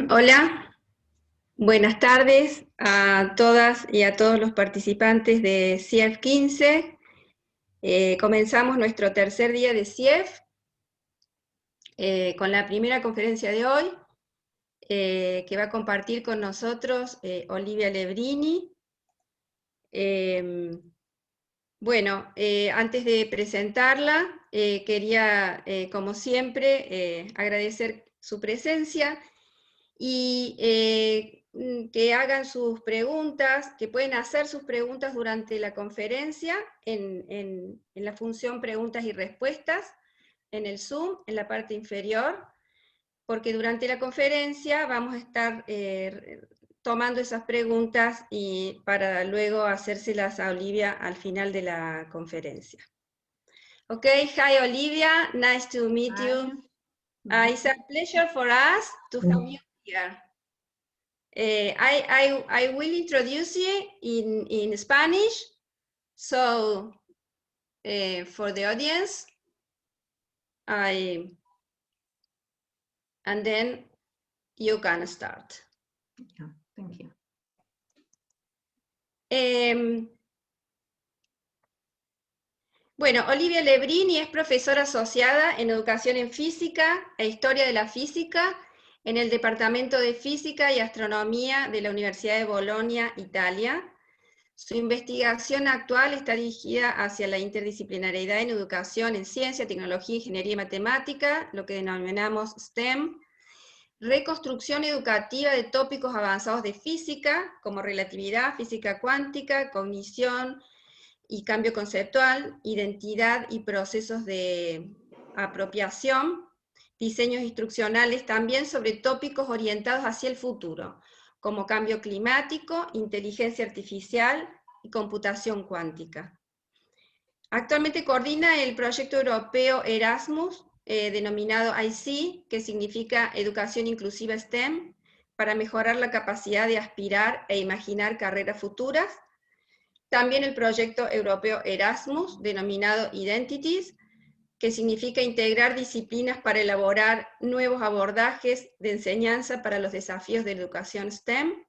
Hola, buenas tardes a todas y a todos los participantes de SIEF15. Comenzamos nuestro tercer día de SIEF con la primera conferencia de hoy, que va a compartir con nosotros Olivia Levrini. Antes de presentarla, quería, como siempre, agradecer su presencia y que hagan sus preguntas, que pueden hacer sus preguntas durante la conferencia en la función preguntas y respuestas, en el Zoom, en la parte inferior, porque durante la conferencia vamos a estar tomando esas preguntas y para luego hacérselas a Olivia al final de la conferencia. Okay, hi Olivia, nice to meet you. It's a pleasure for us to have you here. I will introduce you in Spanish, so for the audience, and then you can start. Yeah, thank you. Bueno, Olivia Levrini es profesora asociada en Educación en Física e Historia de la Física en el Departamento de Física y Astronomía de la Universidad de Bolonia, Italia. Su investigación actual está dirigida hacia la interdisciplinariedad en educación en ciencia, tecnología, ingeniería y matemática, lo que denominamos STEM, reconstrucción educativa de tópicos avanzados de física, como relatividad, física cuántica, cognición y cambio conceptual, identidad y procesos de apropiación, diseños instruccionales también sobre tópicos orientados hacia el futuro, como cambio climático, inteligencia artificial y computación cuántica. Actualmente coordina el proyecto europeo Erasmus, denominado IC, que significa Educación Inclusiva STEM, para mejorar la capacidad de aspirar e imaginar carreras futuras. También el proyecto europeo Erasmus, denominado Identities, que significa integrar disciplinas para elaborar nuevos abordajes de enseñanza para los desafíos de la educación STEM,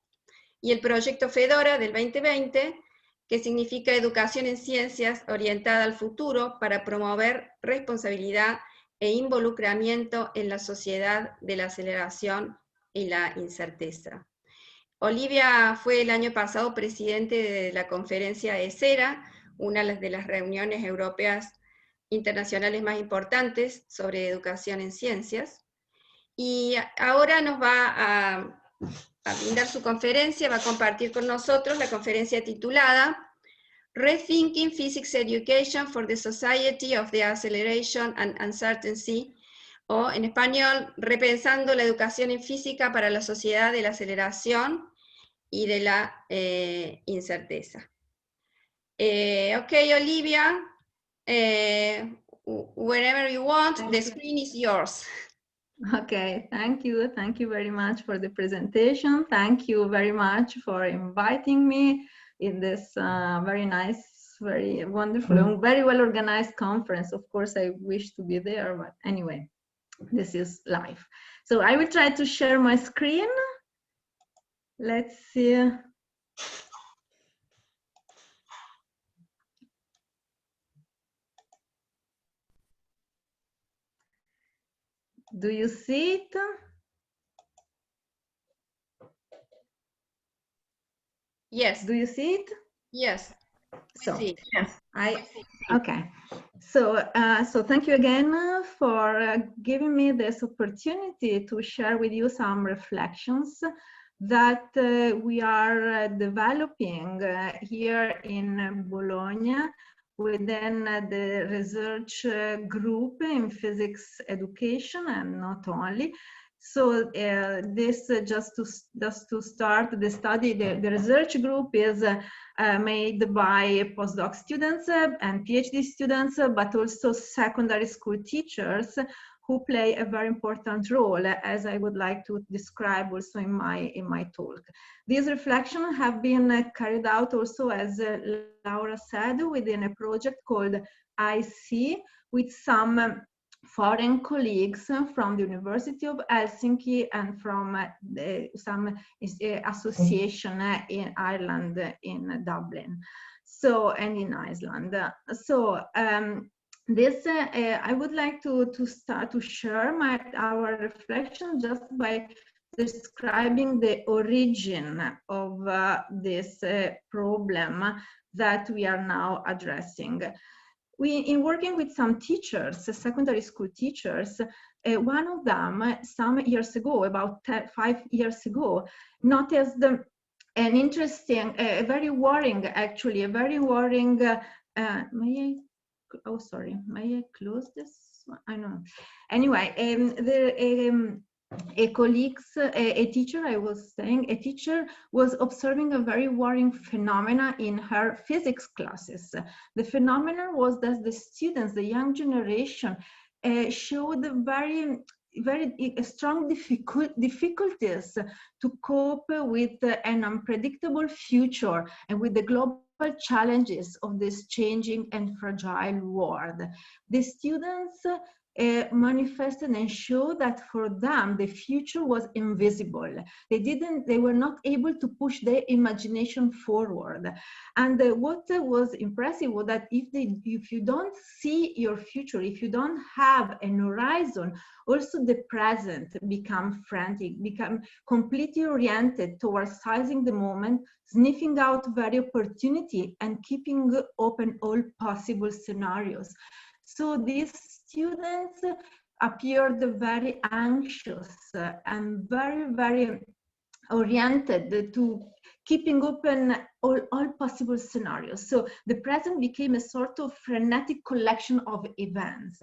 y el proyecto Fedora del 2020, que significa educación en ciencias orientada al futuro para promover responsabilidad e involucramiento en la sociedad de la aceleración y la incerteza. Olivia fue el año pasado presidente de la conferencia ESERA, una de las reuniones europeas internacionales más importantes sobre educación en ciencias, y ahora nos va a brindar su conferencia, va a compartir con nosotros la conferencia titulada Rethinking Physics Education for the Society of the Acceleration and Uncertainty, o en español, Repensando la educación en física para la sociedad de la aceleración y de la incerteza. Okay, Olivia, wherever you want, the screen is yours. Okay, thank you very much for the presentation. Thank you very much for inviting me in this very nice, very wonderful, and very well organized conference. Of course, I wish to be there, but anyway, this is life. So I will try to share my screen. Let's see. Do you see it? Yes. Do you see it? Yes. So See. yes, okay. So so thank you again for giving me this opportunity to share with you some reflections that we are developing here in Bologna within the research group in physics education, and not only. So this just to start the study, the research group is made by postdoc students and PhD students, but also secondary school teachers who play a very important role, as I would like to describe also in my talk. These reflections have been carried out also, as Laura said, within a project called IC, with some foreign colleagues from the University of Helsinki and from some association in Ireland, in Dublin, so, and in Iceland. So this I would like to start to share our reflection just by describing the origin of this problem that we are now addressing. In working with some teachers, secondary school teachers, one of them some years ago, about 5 years ago, noticed an interesting, a very worrying, actually, a very worrying, may I close this? I don't know. Anyway, a teacher, I was saying, a teacher was observing a very worrying phenomena in her physics classes. The phenomenon was that the students, the young generation, showed very strong difficulties to cope with an unpredictable future and with the global challenges of this changing and fragile world. The students manifested and showed that for them the future was invisible. They were not able to push their imagination forward. And what was impressive was that if you don't see your future, if you don't have an horizon, also the present become frantic, become completely oriented towards seizing the moment, sniffing out very opportunity and keeping open all possible scenarios. So these students appeared very anxious and very oriented to keeping open all possible scenarios. So the present became a sort of frenetic collection of events.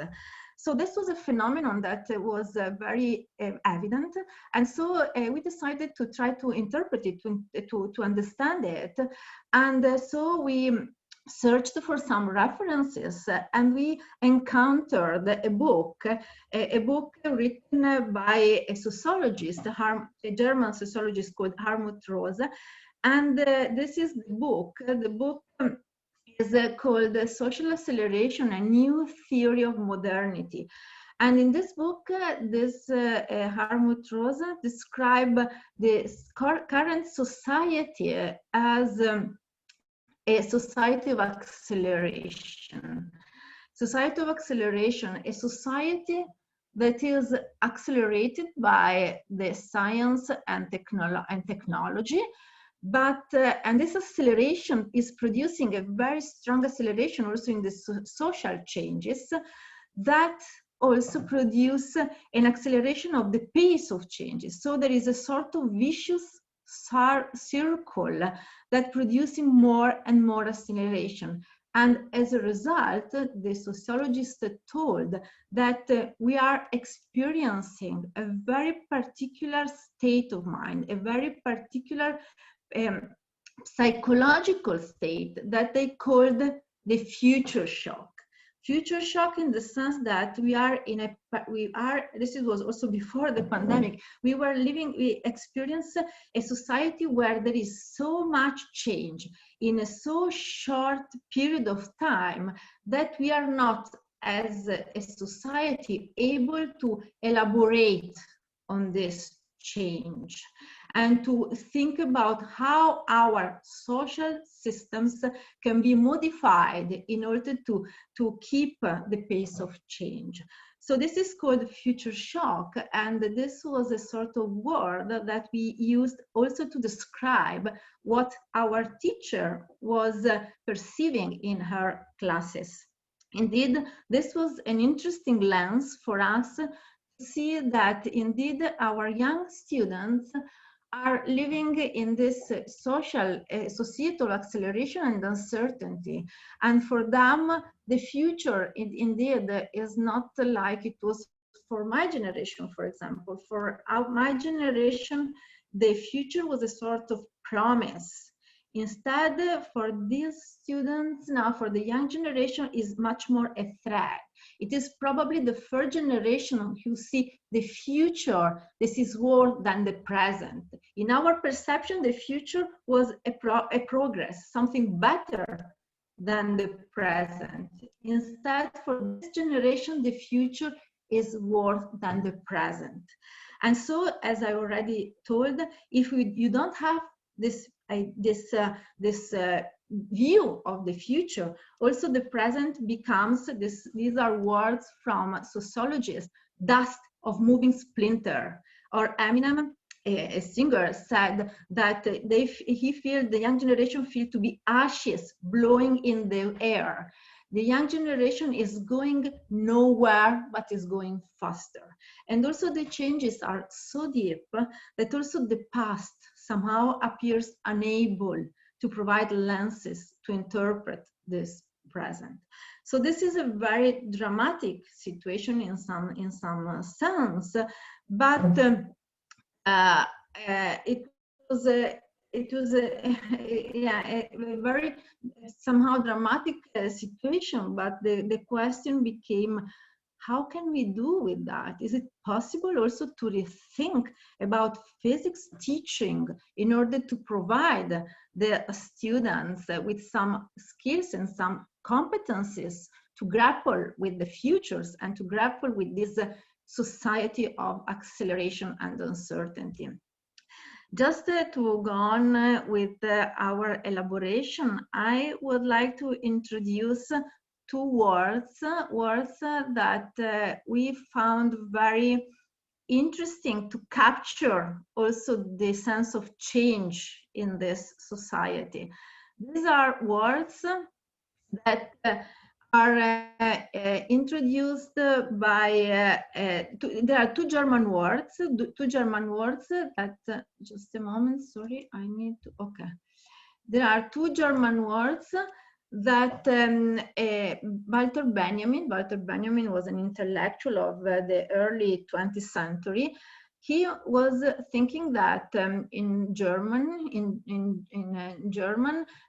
So this was a phenomenon that was very evident. And so we decided to try to interpret it, to understand it. And so we searched for some references, and we encountered a book written by a sociologist, a German sociologist called Hartmut Rosa. And this is the book. The book is called Social Acceleration, a New Theory of Modernity. And in this book, Hartmut Rosa describes the current society as a society of acceleration. Society of acceleration, a society that is accelerated by the science and technology, but and this acceleration is producing a very strong acceleration also in the social changes that also produce an acceleration of the pace of changes. So there is a sort of vicious circle that producing more and more acceleration. And as a result, the sociologist told that we are experiencing a very particular state of mind, a very particular psychological state that they called the future shock. Future shock in the sense that this was also before the pandemic, we experience a society where there is so much change in a so short period of time that we are not, as a society, able to elaborate on this change and to think about how our social systems can be modified in order to keep the pace of change. So this is called future shock, and this was a sort of word that we used also to describe what our teacher was perceiving in her classes. Indeed, this was an interesting lens for us to see that indeed our young students are living in this societal acceleration and uncertainty. And for them, the future indeed is not like it was for my generation, for example. For my generation, the future was a sort of promise. Instead, for these students now, for the young generation, is much more a threat. It is probably the third generation who see the future, this is worse than the present. In our perception, the future was a progress, something better than the present. Instead, for this generation, the future is worse than the present. And so, as I already told, if you don't have this view of the future, also the present becomes these are words from sociologists, dust of moving splinter. Or Eminem, a singer, said that he feels the young generation feel to be ashes blowing in the air. The young generation is going nowhere, but is going faster. And also the changes are so deep that also the past somehow appears unable to provide lenses to interpret this present. So this is a very dramatic situation in some sense, but it was a very somehow dramatic situation. But the question became, how can we do with that? Is it possible also to rethink about physics teaching in order to provide the students with some skills and some competencies to grapple with the futures and to grapple with this society of acceleration and uncertainty? Just to go on with our elaboration, I would like to introduce two words that we found very interesting to capture also the sense of change in this society. These are words that are introduced by, there are two German words that, just a moment, sorry, I need to, okay. There are two German words that Walter Benjamin was an intellectual of the early 20th century. He was thinking that in German,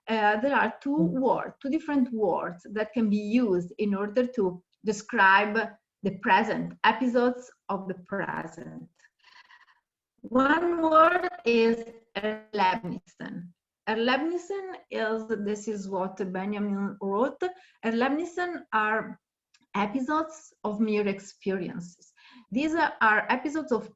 there are two different words that can be used in order to describe the present, episodes of the present. One word is Erlebnissen. Erlebnissen this is what Benjamin wrote. Erlebnissen are episodes of mere experiences. These are episodes of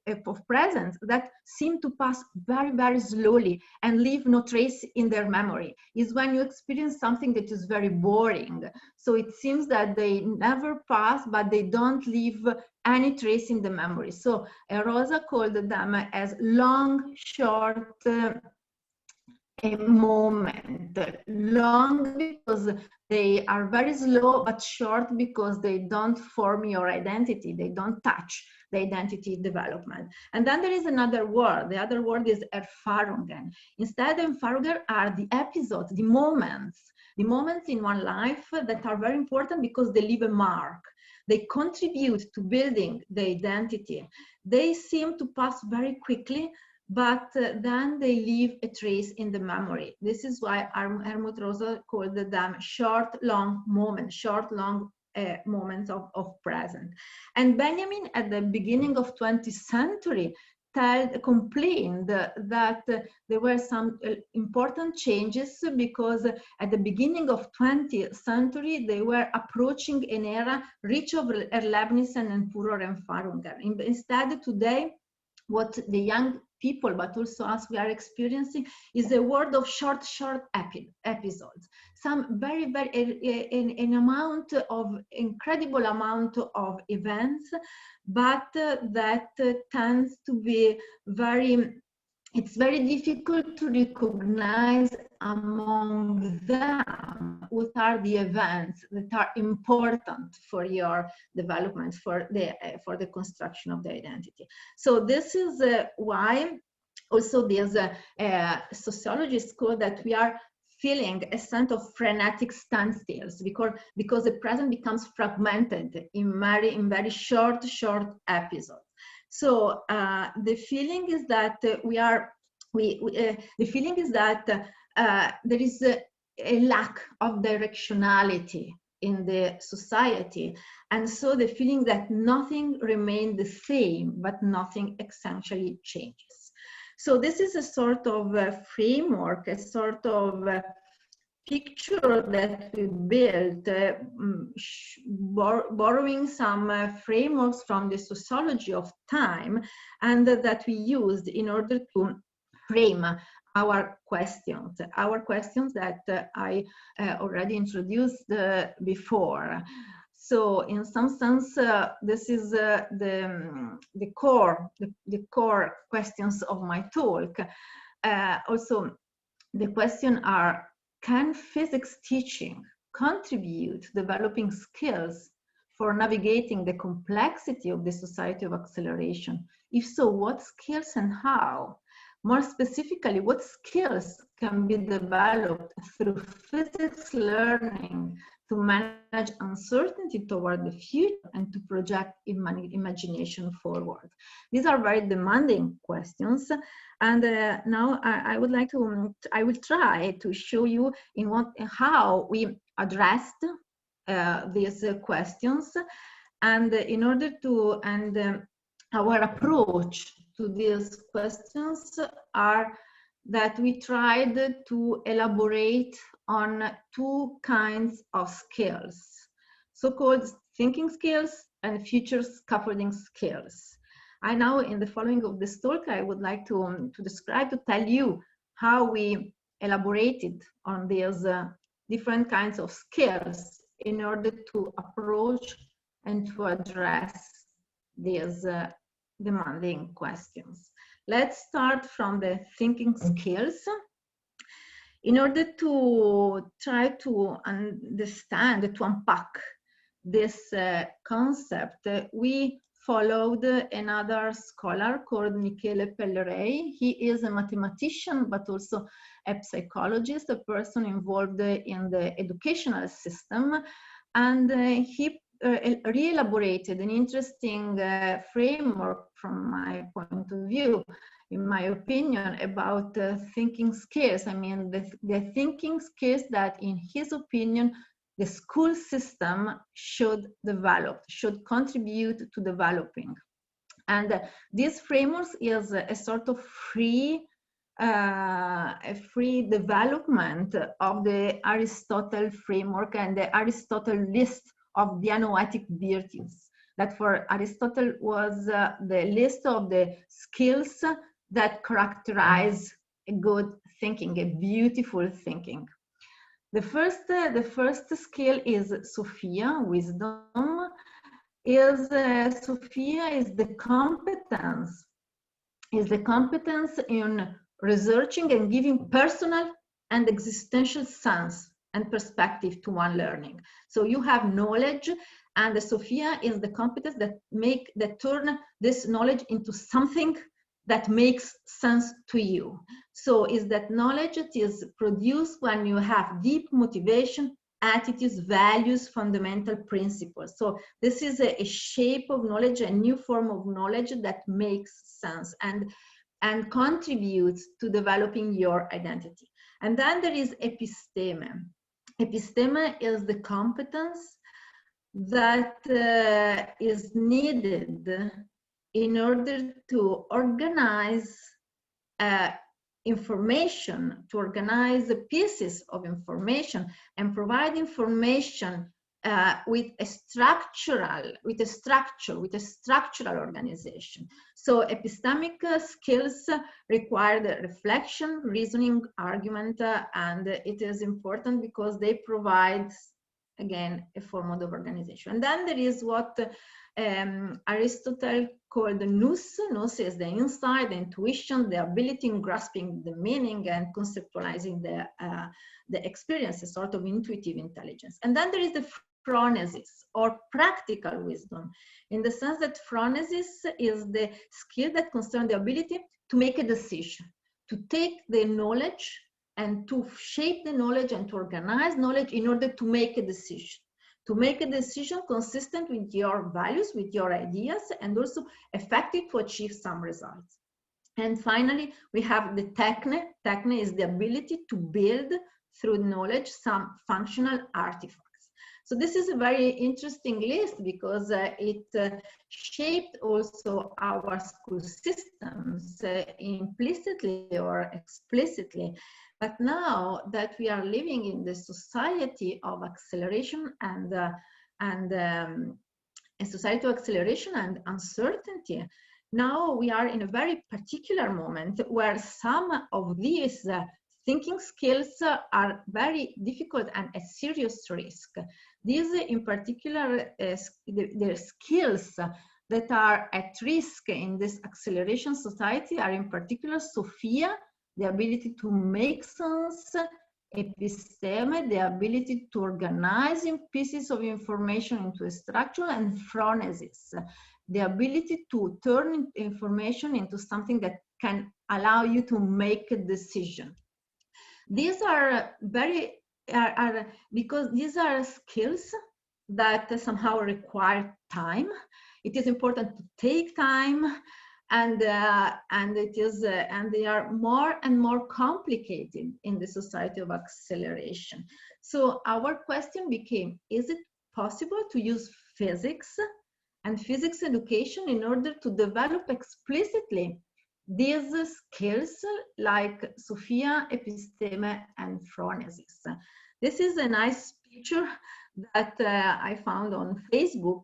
presence that seem to pass very, very slowly and leave no trace in their memory. It's when you experience something that is very boring. So it seems that they never pass, but they don't leave any trace in the memory. So Rosa called them as long, short, a moment. Long because they are very slow, but short because they don't form your identity. They don't touch the identity development. And then there is another word. The other word is Erfahrungen. Instead, Erfahrungen are the episodes, the moments in one life that are very important because they leave a mark. They contribute to building the identity. They seem to pass very quickly, but then they leave a trace in the memory. This is why Helmut Rosa called them short, long moments of present. And Benjamin, at the beginning of 20th century, complained that there were some important changes because at the beginning of 20th century, they were approaching an era rich of Erlebnissen and purer Erfahrungen. Instead, today, what the young people, but also us, we are experiencing, is a world of short episodes. Some very, an amount of, incredible amount of events, but that tends to be very, it's very difficult to recognize among them what are the events that are important for your development, for the construction of the identity. So this is why also there's a sociologist call that we are feeling a sense of frenetic standstills, because the present becomes fragmented in very short episodes. So the feeling is that the feeling is that there is a lack of directionality in the society, and so the feeling that nothing remains the same, but nothing essentially changes. So this is a sort of framework, a sort of picture that we built, borrowing some frameworks from the sociology of time, and that we used in order to frame our questions that I already introduced before. So in some sense, this is the core questions of my talk. Also, the questions are: can physics teaching contribute to developing skills for navigating the complexity of the society of acceleration? If so, what skills and how? More specifically, what skills can be developed through physics learning to manage uncertainty toward the future and to project imagination forward? These are very demanding questions, and now I would like to, I will try to show you how we addressed these questions, and in order to, our approach to these questions are that we tried to elaborate on two kinds of skills, so-called thinking skills and future scaffolding skills. I now, in the following of this talk, I would like to describe, to tell you how we elaborated on these different kinds of skills in order to approach and to address these demanding questions. Let's start from the thinking skills. In order to try to understand, to unpack this concept, we followed another scholar called Michele Pellerei. He is a mathematician, but also a psychologist, a person involved in the educational system, and he re-elaborated an interesting framework from my point of view, in my opinion, about thinking skills. I mean, the thinking skills that, in his opinion, the school system should develop, should contribute to developing. And this framework is a sort of free development of the Aristotle framework and the Aristotle list of the anoetic virtues. That for Aristotle was the list of the skills that characterize a good thinking, a beautiful thinking. The first skill is Sophia, wisdom. Sophia is the competence in researching and giving personal and existential sense and perspective to one learning. So you have knowledge, and the Sophia is the competence that turn this knowledge into something that makes sense to you. So is that knowledge that is produced when you have deep motivation, attitudes, values, fundamental principles. So this is a shape of knowledge, a new form of knowledge that makes sense and contributes to developing your identity. And then there is episteme. Episteme is the competence that is needed in order to organize information, to organize the pieces of information and provide information with a structural organization. So epistemic skills require the reflection, reasoning, argument, and it is important because they provide, again, a form of organization. And then there is what Aristotle called the nous. Nous is the insight, the intuition, the ability in grasping the meaning and conceptualizing the experience, a sort of intuitive intelligence. And then there is the phronesis, or practical wisdom, in the sense that phronesis is the skill that concerns the ability to make a decision, to take the knowledge and to shape the knowledge and to organize knowledge in order to make a decision. To make a decision consistent with your values, with your ideas, and also effective to achieve some results. And finally, we have the techne. Techne is the ability to build through knowledge some functional artifacts. So this is a very interesting list because it shaped also our school systems implicitly or explicitly. But now that we are living in the society of acceleration and a society of acceleration and uncertainty, now we are in a very particular moment where some of these thinking skills are very difficult and a serious risk. These in particular, the skills that are at risk in this acceleration society are in particular Sophia, the ability to make sense, episteme, the ability to organize in pieces of information into a structure, and phronesis, the ability to turn information into something that can allow you to make a decision. These are because these are skills that somehow require time. It is important to take time, and they are more and more complicated in the society of acceleration. So our question became: is it possible to use physics and physics education in order to develop explicitly these skills like Sophia, episteme, and phronesis? This is a nice picture that I found on Facebook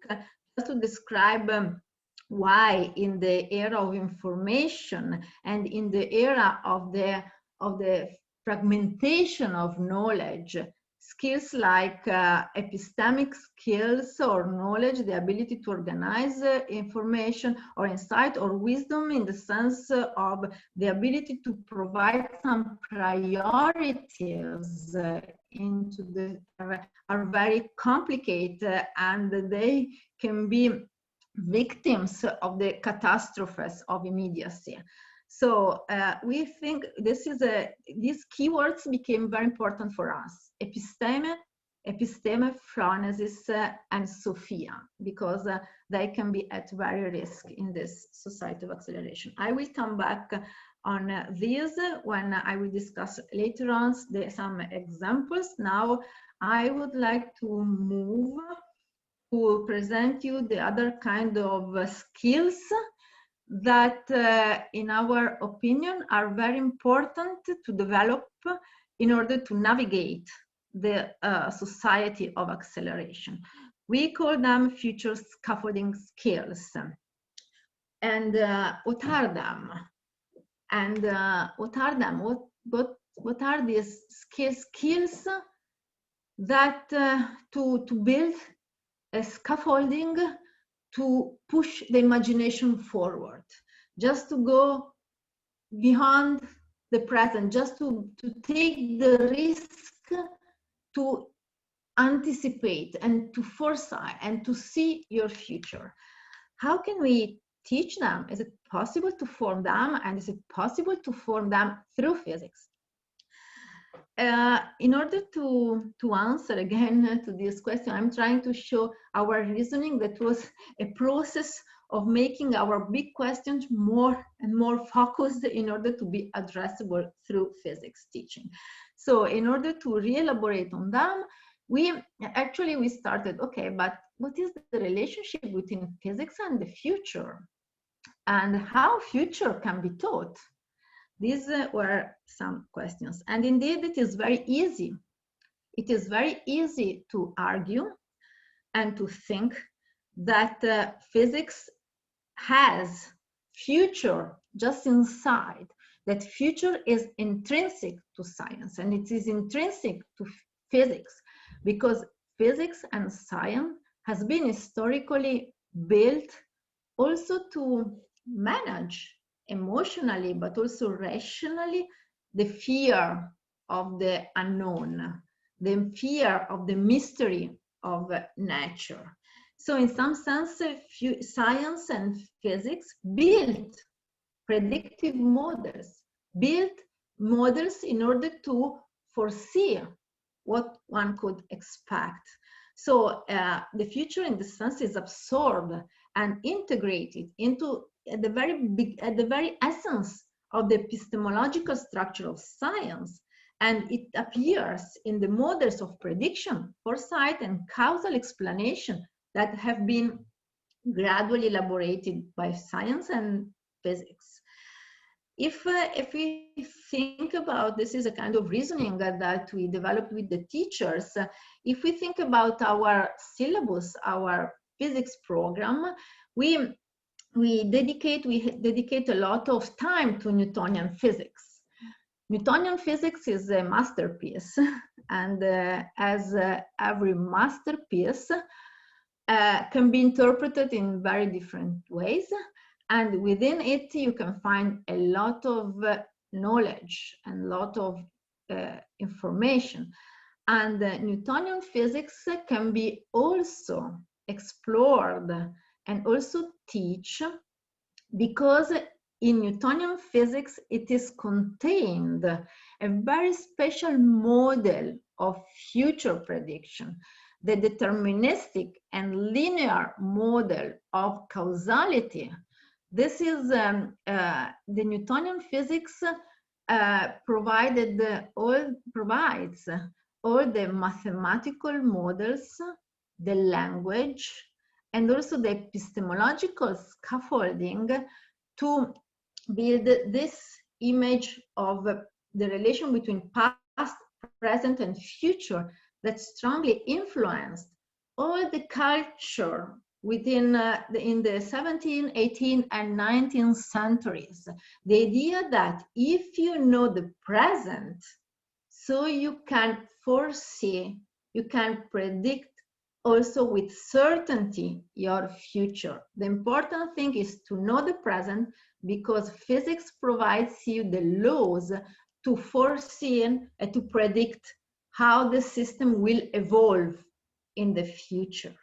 just to describe why in the era of information and in the era of the fragmentation of knowledge, skills like epistemic skills or knowledge, the ability to organize information or insight or wisdom in the sense of the ability to provide some priorities into the are very complicated, and they can be victims of the catastrophes of immediacy. So we think this is these keywords became very important for us: episteme, phronesis, and Sophia, because they can be at very risk in this society of acceleration. I will come back on these when I will discuss later on some examples. Now I would like to move to present you the other kind of skills that, in our opinion, are very important to develop in order to navigate the society of acceleration. We call them future scaffolding skills. And what are them? And what are them? What are these skills that to build a scaffolding to push the imagination forward, just to go beyond the present, just to take the risk to anticipate and to foresight and to see your future. How can we teach them? Is it possible to form them, and is it possible to form them through physics? In order to answer again to this question, I'm trying to show our reasoning that was a process of making our big questions more and more focused in order to be addressable through physics teaching. So in order to re-elaborate on them, we started, okay, but what is the relationship between physics and the future? And how future can be taught? These were some questions. And indeed, it is very easy. It is very easy to argue, and it is very easy to show that the and to think that physics has future just inside, that future is intrinsic to science, and it is intrinsic to physics, because physics and science has been historically built also to manage emotionally, but also rationally, the fear of the unknown, the fear of the mystery of nature. So in some sense, science and physics built predictive models, built models in order to foresee what one could expect. So the future in this sense is absorbed and integrated into at the very essence of the epistemological structure of science. And it appears in the models of prediction, foresight, and causal explanation that have been gradually elaborated by science and physics. If we think about, this is a kind of reasoning that we developed with the teachers, if we think about our syllabus, our physics program, we dedicate a lot of time to Newtonian physics. Newtonian physics is a masterpiece, and as every masterpiece can be interpreted in very different ways. And within it, you can find a lot of knowledge and a lot of information. And Newtonian physics can be also explored and also teach, because in Newtonian physics, it is contained a very special model of future prediction, the deterministic and linear model of causality. This is the Newtonian physics provides all the mathematical models, the language, and also the epistemological scaffolding to build this image of the relation between past, present, and future that strongly influenced all the culture within in the 17th, 18th, and 19th centuries. The idea that if you know the present, so you can foresee, you can predict also with certainty your future. The important thing is to know the present, because physics provides you the laws to foresee and to predict how the system will evolve in the future.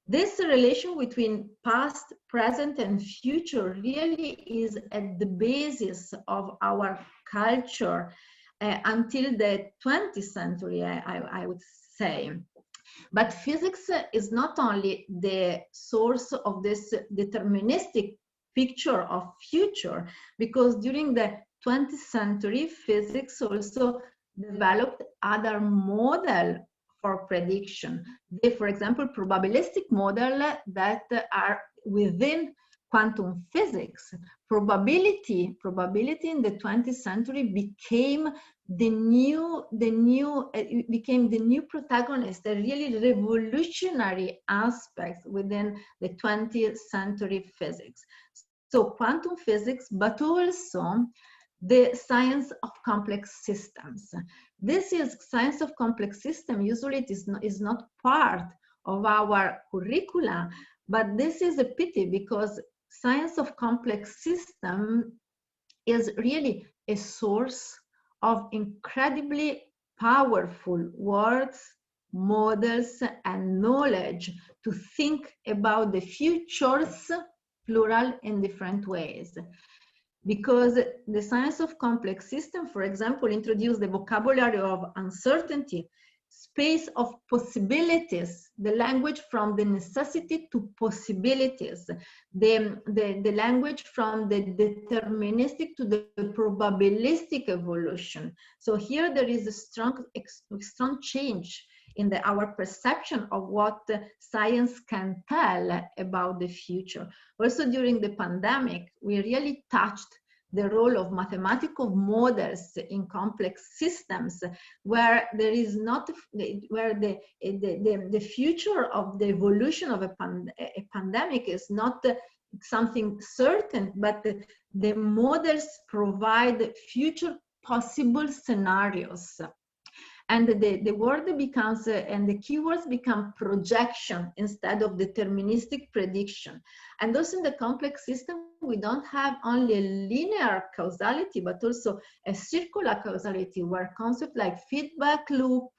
This relation between past, present, and future really is at the basis of our culture until the 20th century, I would say. But physics is not only the source of this deterministic picture of future, because during the 20th century, physics also developed other models for prediction. They, for example, probabilistic models that are within quantum physics. Probability in the 20th century became the new protagonist, a really revolutionary aspect within the 20th century physics. So quantum physics, but also the science of complex systems. This is science of complex system. Usually it is not part of our curricula, but this is a pity, because science of complex system is really a source of incredibly powerful words, models, and knowledge to think about the futures, plural, in different ways. Because the science of complex system, for example, introduced the vocabulary of uncertainty, space of possibilities, the language from the necessity to possibilities, the language from the deterministic to the probabilistic evolution. So here there is a strong change in our perception of what science can tell about the future. Also during the pandemic, we really touched the role of mathematical models in complex systems, where there is not, where the future of the evolution of a pandemic is not something certain, but the models provide future possible scenarios. And the word becomes, and the keywords become projection instead of deterministic prediction. And also in the complex system, we don't have only a linear causality, but also a circular causality, where concepts like feedback loop,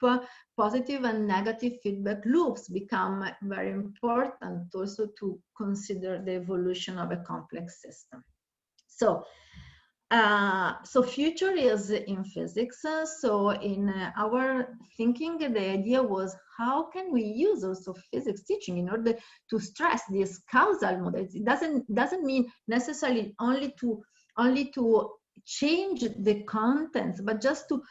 positive and negative feedback loops become very important also to consider the evolution of a complex system. So future is in physics. So in our thinking, the idea was, how can we use also physics teaching in order to stress these causal models? It doesn't mean necessarily only to change the contents, but just to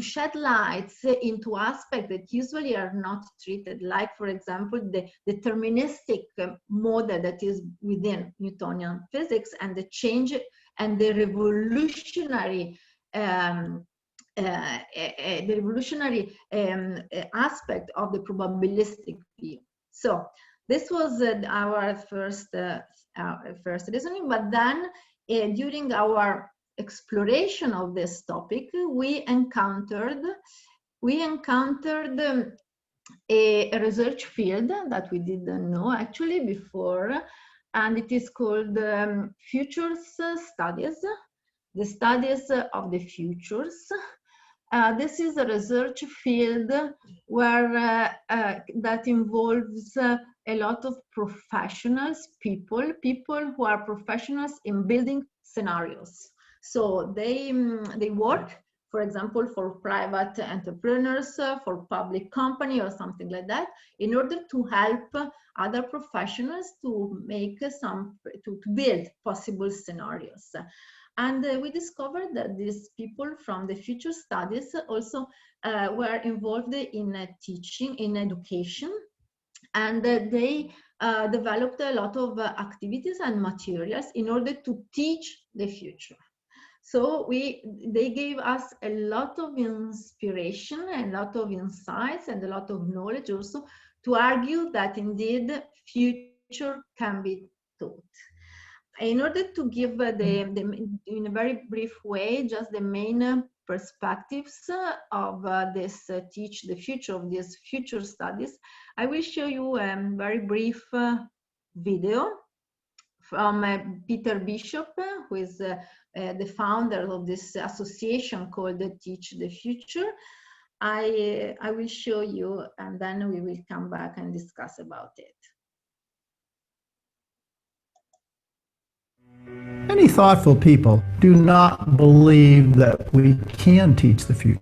shed lights into aspects that usually are not treated, like, for example, the deterministic model that is within Newtonian physics, and the change and the revolutionary aspect of the probabilistic view. So this was our first reasoning, but then during our exploration of this topic, we encountered a research field that we didn't know actually before, and it is called futures studies, the studies of the futures. This is a research field where that involves a lot of professionals, people who are professionals in building scenarios. So they work, for example, for private entrepreneurs, for public company or something like that, in order to help other professionals to make to build possible scenarios. And we discovered that these people from the future studies also were involved in teaching, in education, and they developed a lot of activities and materials in order to teach the future. So they gave us a lot of inspiration, a lot of insights, and a lot of knowledge also to argue that indeed future can be taught. In order to give in a very brief way, just the main perspectives of this teach the future of these future studies, I will show you a very brief video from Peter Bishop, who is the founder of this association called Teach the Future. I will show you, and then we will come back and discuss about it. Many thoughtful people do not believe that we can teach the future.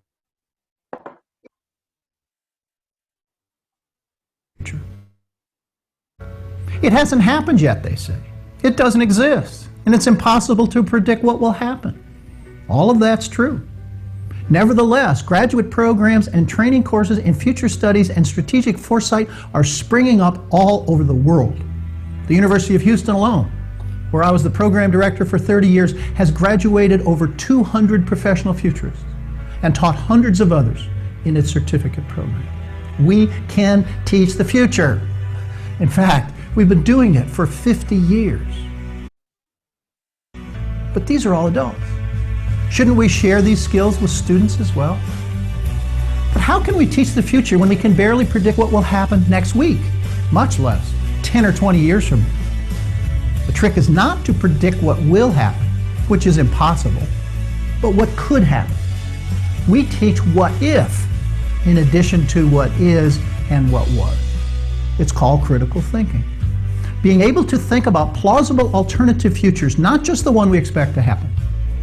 It hasn't happened yet, they say. It doesn't exist, and it's impossible to predict what will happen. All of that's true. Nevertheless, graduate programs and training courses in future studies and strategic foresight are springing up all over the world. The University of Houston alone, where I was the program director for 30 years, has graduated over 200 professional futurists and taught hundreds of others in its certificate program. We can teach the future. In fact, we've been doing it for 50 years. But these are all adults. Shouldn't we share these skills with students as well? But how can we teach the future when we can barely predict what will happen next week, much less 10 or 20 years from now? The trick is not to predict what will happen, which is impossible, but what could happen. We teach what if in addition to what is and what was. It's called critical thinking. Being able to think about plausible alternative futures, not just the one we expect to happen.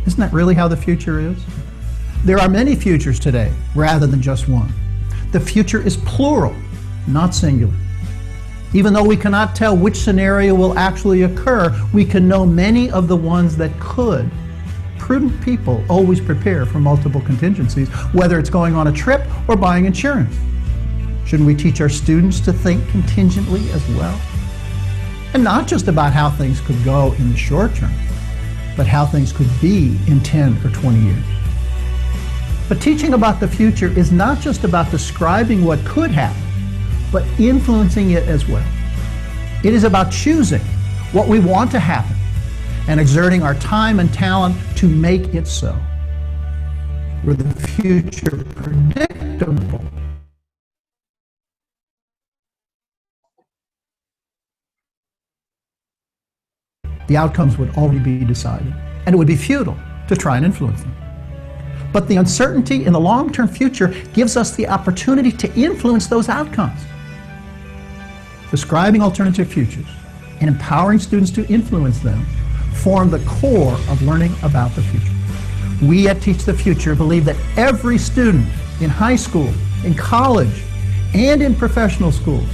Isn't that really how the future is? There are many futures today rather than just one. The future is plural, not singular. Even though we cannot tell which scenario will actually occur, we can know many of the ones that could. Prudent people always prepare for multiple contingencies, whether it's going on a trip or buying insurance. Shouldn't we teach our students to think contingently as well? And not just about how things could go in the short term, but how things could be in 10 or 20 years. But teaching about the future is not just about describing what could happen, but influencing it as well. It is about choosing what we want to happen and exerting our time and talent to make it so. Were the future predictable, the outcomes would already be decided, and it would be futile to try and influence them. But the uncertainty in the long-term future gives us the opportunity to influence those outcomes. Describing alternative futures and empowering students to influence them form the core of learning about the future. We at Teach the Future believe that every student in high school, in college, and in professional schools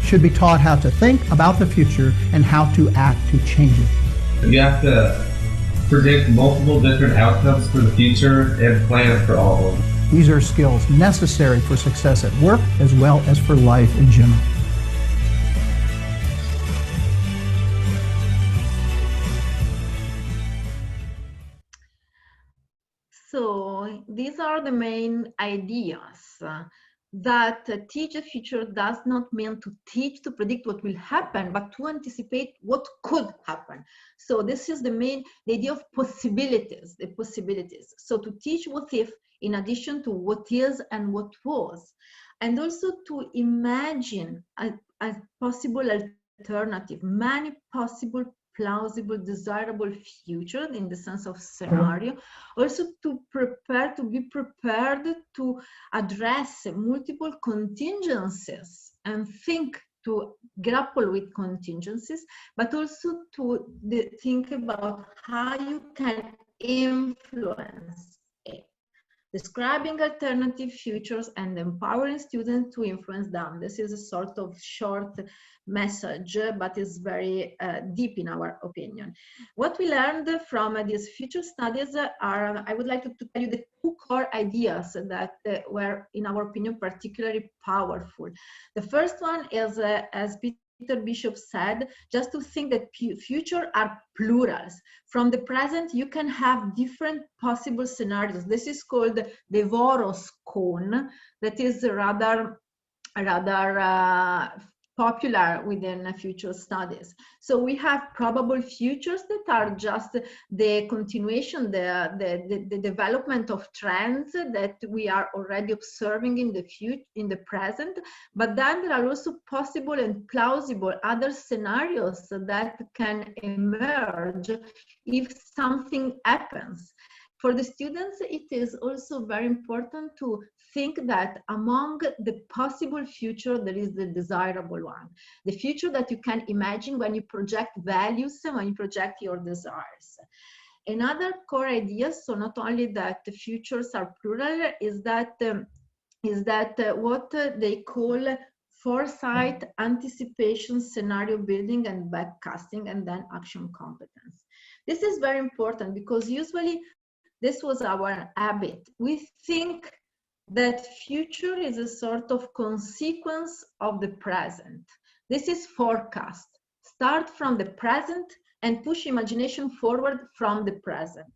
should be taught how to think about the future and how to act to change it. You have to predict multiple different outcomes for the future and plan for all of them. These are skills necessary for success at work as well as for life in general. So these are the main ideas. That Teach the Future does not mean to teach to predict what will happen, but to anticipate what could happen. So this is the idea of possibilities, the possibilities. So to teach what if in addition to what is and what was, and also to imagine a possible alternative, many possible plausible, desirable future in the sense of scenario, also to be prepared to address multiple contingencies and think to grapple with contingencies, but also to think about how you can influence it. Describing alternative futures and empowering students to influence them. This is a sort of short message, but is very deep in our opinion. What we learned from these future studies are, I would like to tell you the two core ideas that were, in our opinion, particularly powerful. The first one is, as Peter Bishop said, just to think that future are plurals. From the present, you can have different possible scenarios. This is called the Voros cone, that is rather popular within future studies. So we have probable futures that are just the continuation, the development of trends that we are already observing in the present, but then there are also possible and plausible other scenarios that can emerge if something happens. For the students, it is also very important to think that among the possible future, there is the desirable one. The future that you can imagine when you project values and when you project your desires. Another core idea, so not only that the futures are plural, is that what they call foresight, anticipation, scenario building, and backcasting, and then action competence. This is very important because usually this was our habit. We think that future is a sort of consequence of the present. This is forecast. Start from the present and push imagination forward from the present.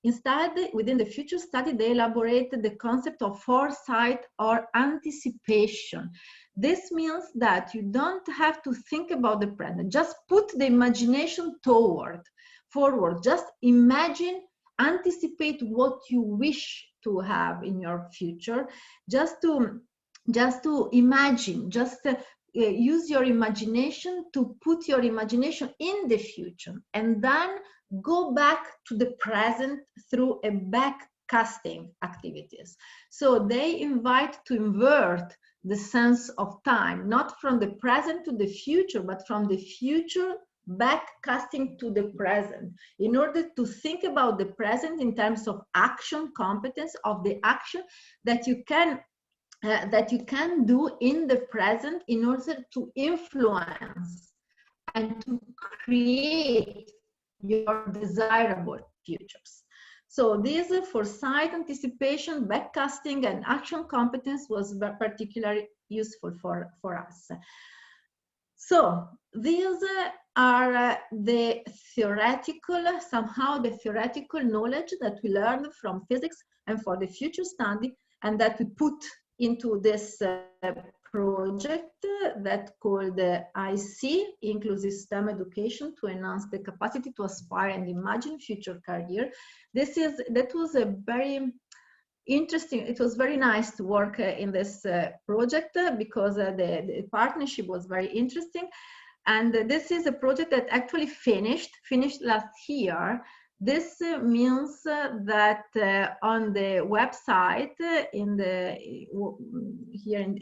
Instead, within the future study, they elaborated the concept of foresight or anticipation. This means that you don't have to think about the present. Just put the imagination forward. Just imagine, anticipate what you wish to have in your future. Just to imagine, use your imagination to put your imagination in the future, and then go back to the present through a backcasting activities. So they invite to invert the sense of time, not from the present to the future, but from the future backcasting to the present, in order to think about the present in terms of action competence, of the action that you can do in the present in order to influence and to create your desirable futures. So this foresight, anticipation, backcasting, and action competence was particularly useful for us. So these are the theoretical, somehow the theoretical knowledge that we learned from physics and for the future study, and that we put into this project that called IC, Inclusive STEM Education, to enhance the capacity to aspire and imagine future career. That was a very interesting. It was very nice to work in this project because the partnership was very interesting. And this is a project that actually finished last year. This means that on the website,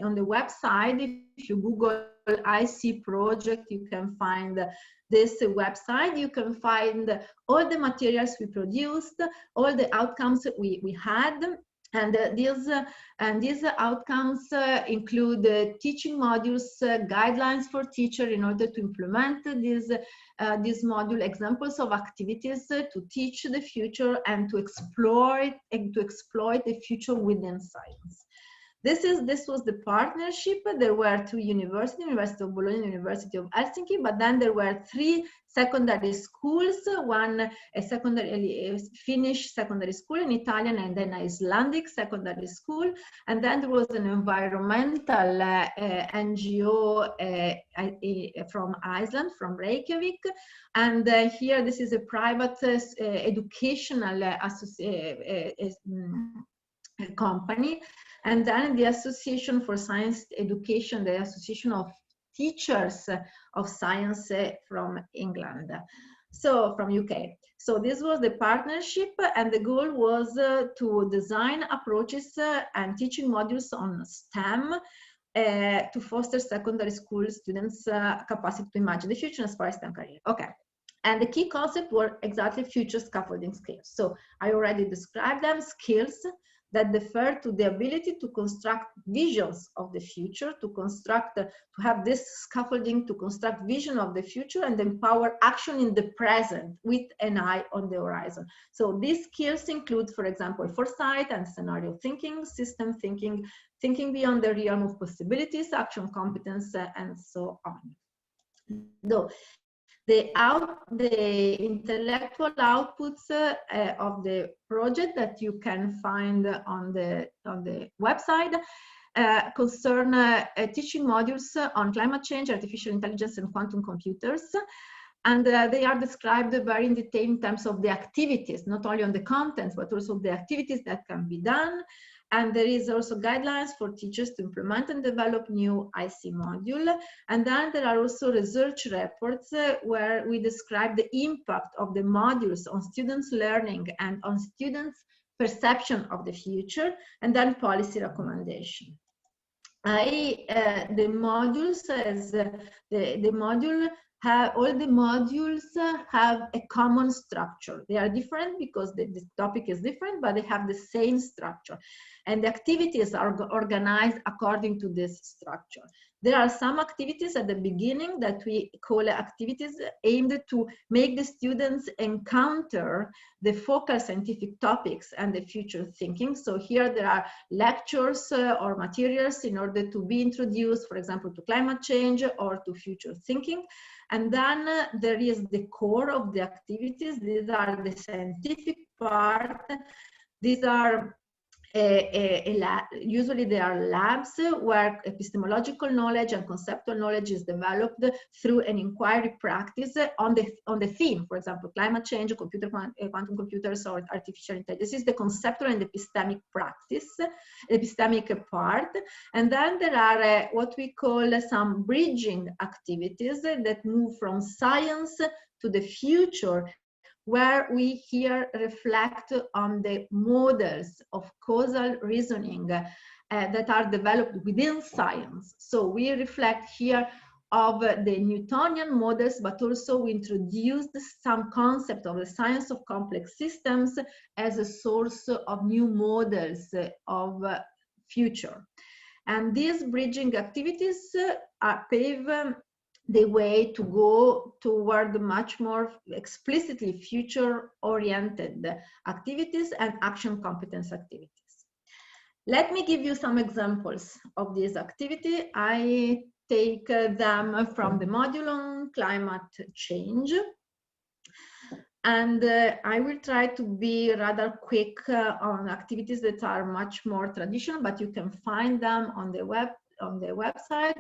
on the website, if you Google IC project, you can find this website. You can find all the materials we produced, all the outcomes we had. And these outcomes include teaching modules, guidelines for teachers in order to implement this module, examples of activities to teach the future and to exploit the future within science. This was the partnership. There were two universities, University of Bologna and University of Helsinki, but then there were three secondary schools, one a Finnish secondary school in Italian, and then an Icelandic secondary school, and then there was an environmental NGO from Iceland, from Reykjavik, and here this is a private educational company. And then the Association for Science Education, the Association of Teachers of Science from England, so from UK. So this was the partnership, and the goal was to design approaches and teaching modules on STEM to foster secondary school students' capacity to imagine the future and aspire STEM career. Okay. And the key concepts were exactly future scaffolding skills. So I already described them, skills that refer to the ability to construct visions of the future, to have this scaffolding to construct vision of the future and empower action in the present with an eye on the horizon. So these skills include, for example, foresight and scenario thinking, system thinking, thinking beyond the realm of possibilities, action competence, and so on. Though the intellectual outputs of the project that you can find on the website concern teaching modules on climate change, artificial intelligence, and quantum computers. And they are described very in detail in terms of the activities, not only on the contents, but also the activities that can be done. And there is also guidelines for teachers to implement and develop new IC module. And then there are also research reports where we describe the impact of the modules on students' learning and on students' perception of the future, and then policy recommendation. The modules, all the modules have a common structure. They are different because the topic is different, but they have the same structure. And the activities are organized according to this structure. There are some activities at the beginning that we call activities aimed to make the students encounter the focal scientific topics and the future thinking. So here there are lectures or materials in order to be introduced, for example, to climate change or to future thinking. And then there is the core of the activities. These are the scientific part. These are usually they are labs where epistemological knowledge and conceptual knowledge is developed through an inquiry practice on the theme, for example, climate change, quantum computers, or artificial intelligence. This is the conceptual and epistemic practice, epistemic part. And then there are what we call some bridging activities that move from science to the future, where we here reflect on the models of causal reasoning that are developed within science. So we reflect here of the Newtonian models, but also we introduced some concept of the science of complex systems as a source of new models of future. And these bridging activities pave the way to go toward much more explicitly future-oriented activities and action competence activities. Let me give you some examples of this activity. I take them from the module on climate change. And I will try to be rather quick on activities that are much more traditional, but you can find them on the website.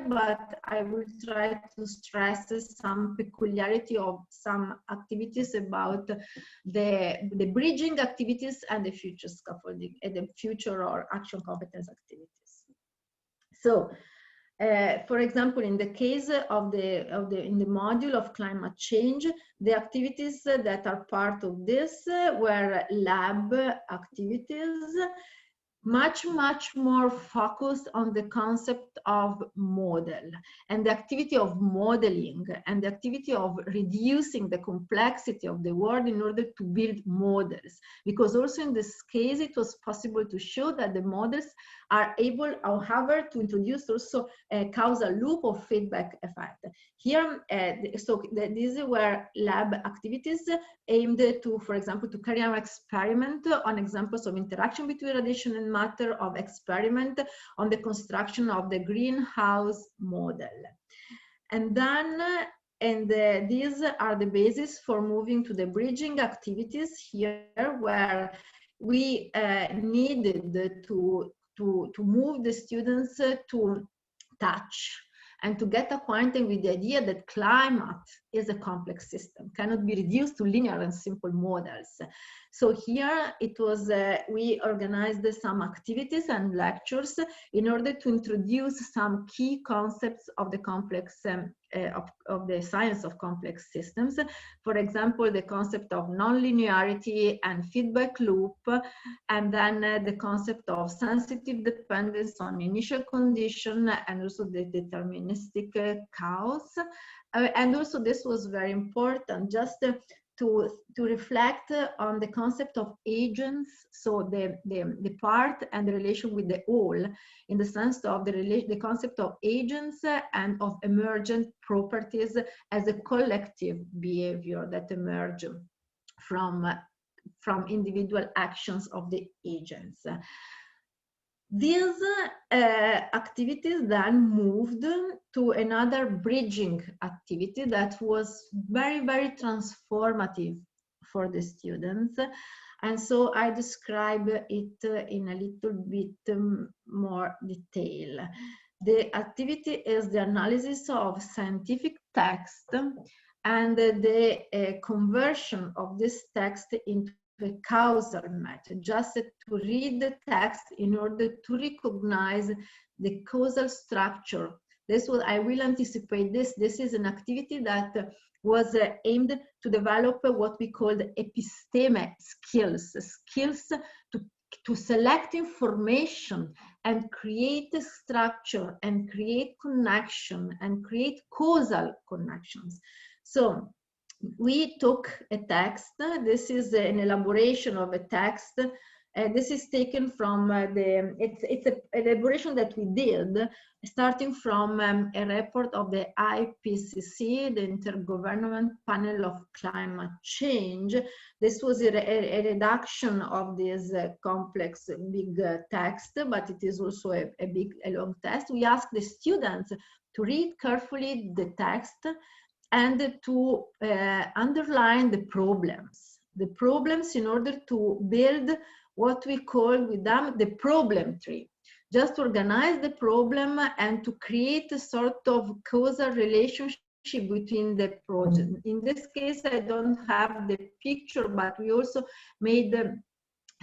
But I will try to stress some peculiarity of some activities about the bridging activities and the future scaffolding and the future or action competence activities. So, for example, in the case of in the module of climate change, the activities that are part of this were lab activities, much more focused on the concept of model and the activity of modeling and the activity of reducing the complexity of the world in order to build models, because also in this case it was possible to show that the models are able, however, to introduce also a causal loop or feedback effect. Here, these were lab activities aimed to, for example, to carry out experiment on examples of interaction between radiation and matter, of experiment on the construction of the greenhouse model. And then, these are the basis for moving to the bridging activities here, where we needed to move the students to touch and to get acquainted with the idea that climate is a complex system, cannot be reduced to linear and simple models. So here it was, we organized some activities and lectures in order to introduce some key concepts of the complex, of the science of complex systems. For example, the concept of nonlinearity and feedback loop, and then the concept of sensitive dependence on initial condition, and also the deterministic cause. And also this was very important, just to reflect on the concept of agents, so the part and the relation with the whole, in the sense of the concept of agents and of emergent properties as a collective behavior that emerge from individual actions of the agents. These activities then moved to another bridging activity that was very transformative for the students. And so I describe it in a little bit more detail. The activity is the analysis of scientific text and the conversion of this text into a causal method, just to read the text in order to recognize the causal structure. This was, I will anticipate this. This is an activity that was aimed to develop what we call the episteme skills to select information and create a structure and create connection and create causal connections. So we took a text. This is an elaboration of a text. This is taken from it's an elaboration that we did, starting from a report of the IPCC, the Intergovernmental Panel of Climate Change. This was a reduction of this complex big text, but it is also a long text. We asked the students to read carefully the text and to underline the problems in order to build what we call with them the problem tree. Just to organize the problem and to create a sort of causal relationship between the project. In this case, I don't have the picture, but we also made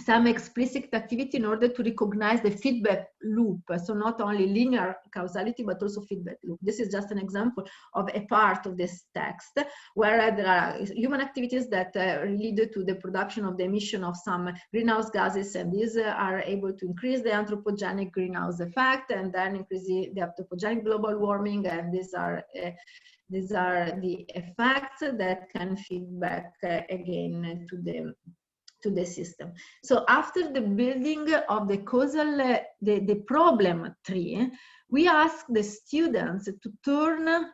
some explicit activity in order to recognize the feedback loop. So not only linear causality, but also feedback loop. This is just an example of a part of this text where there are human activities that lead to the production of the emission of some greenhouse gases, and these are able to increase the anthropogenic greenhouse effect and then increase the anthropogenic global warming, and these are the effects that can feed back again to the system. So after the building of the causal, the problem tree, we ask the students to turn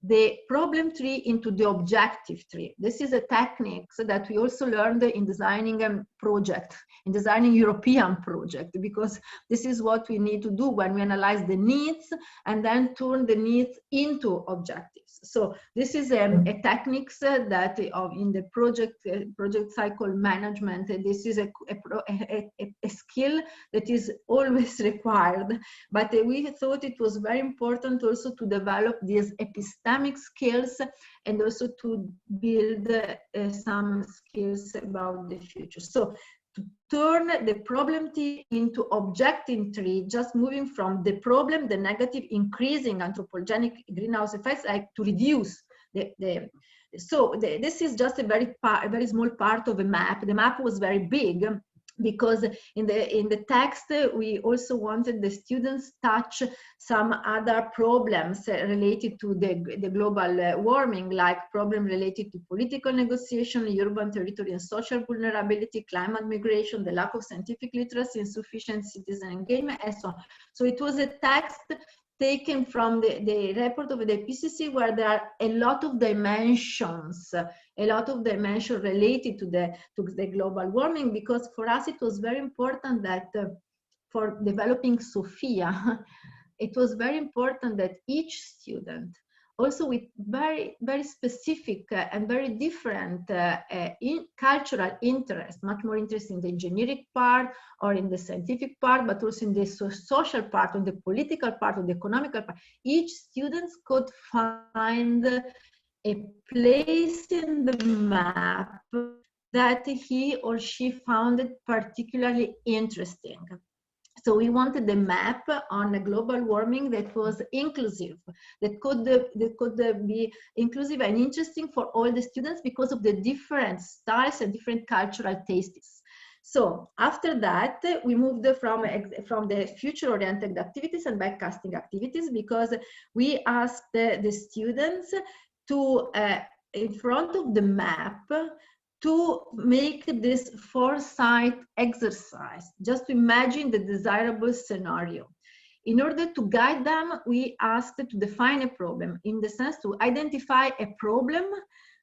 the problem tree into the objective tree. This is a technique that we also learned in designing a project, in designing European project, because this is what we need to do when we analyze the needs and then turn the needs into objectives. So this is a technique that in the project cycle management, this is a skill that is always required, but we thought it was very important also to develop these epistemic skills and also to build some skills about the future. So to turn the problem tree into objective tree, just moving from the problem, the negative, increasing anthropogenic greenhouse effects, like to reduce this is just a very small part of a map. The map was very big, because in the text we also wanted the students touch some other problems related to the global warming, like problem related to political negotiation, urban territory and social vulnerability, climate migration, the lack of scientific literacy, insufficient citizen engagement, and so on. So it was a text taken from the report of the IPCC, where there are a lot of dimensions related to the global warming, because for us it was very important that for developing SOFIA, it was very important that each student, also with very, very specific and very different cultural interests, much more interested in the engineering part or in the scientific part, but also in the social part, or the political part, or the economical part, each student could find a place in the map that he or she found it particularly interesting. So we wanted a map on a global warming that was inclusive, that could be inclusive and interesting for all the students because of the different styles and different cultural tastes. So after that, we moved from the future-oriented activities and backcasting activities, because we asked the students to, in front of the map, to make this foresight exercise, just to imagine the desirable scenario. In order to guide them, we asked to define a problem, in the sense to identify a problem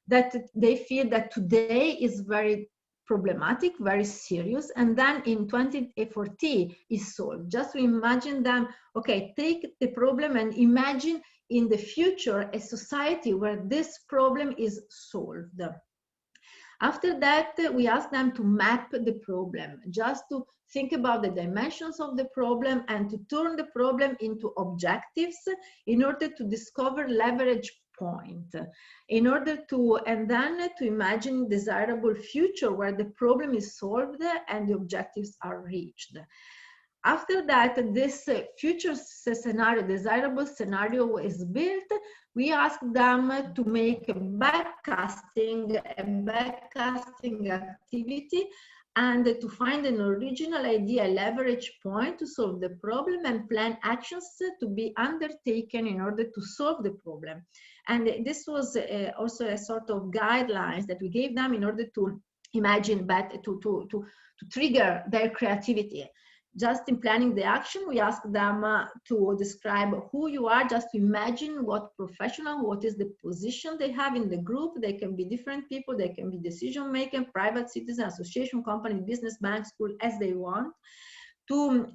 that they feel that today is very problematic, very serious, and then in 2040 is solved. Just to imagine them, okay, take the problem and imagine in the future a society where this problem is solved. After that, we asked them to map the problem, just to think about the dimensions of the problem and to turn the problem into objectives in order to discover leverage point, in order to, and then to imagine desirable future where the problem is solved and the objectives are reached. After that, this future scenario, desirable scenario is built, we asked them to make a backcasting activity and to find an original idea, leverage point to solve the problem and plan actions to be undertaken in order to solve the problem. And this was also a sort of guidelines that we gave them in order to imagine, but to trigger their creativity. Just in planning the action, we ask them to describe who you are, just to imagine what professional, what is the position they have in the group. They can be different people, they can be decision maker, private citizen, association, company, business, bank, school, as they want. To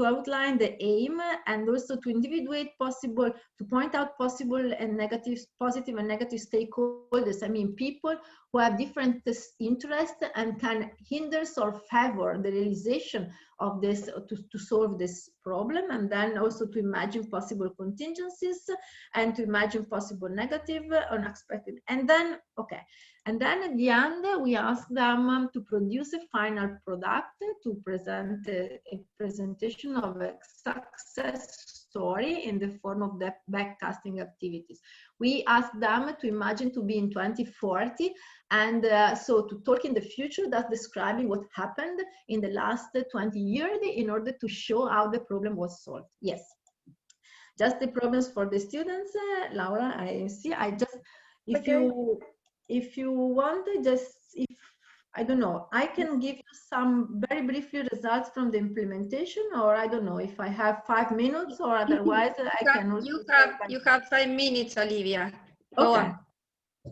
outline the aim and also to individuate possible, to point out possible and negative, positive and negative stakeholders. I mean, people who have different interests and can hinder or favor the realization of this, to solve this problem, and then also to imagine possible contingencies and to imagine possible negative, unexpected, and then, okay. And then at the end, we ask them to produce a final product, to present a presentation of a success story in the form of the backcasting activities. We ask them to imagine to be in 2040, and so to talk in the future, that's describing what happened in the last 20 years in order to show how the problem was solved. Yes. Just the problems for the students, Laura, I see. I just, if you want, just, if I don't know, I can give you some very briefly results from the implementation, or I don't know if I have 5 minutes, or otherwise I can also. You have 5 minutes, Olivia. Go Okay. on.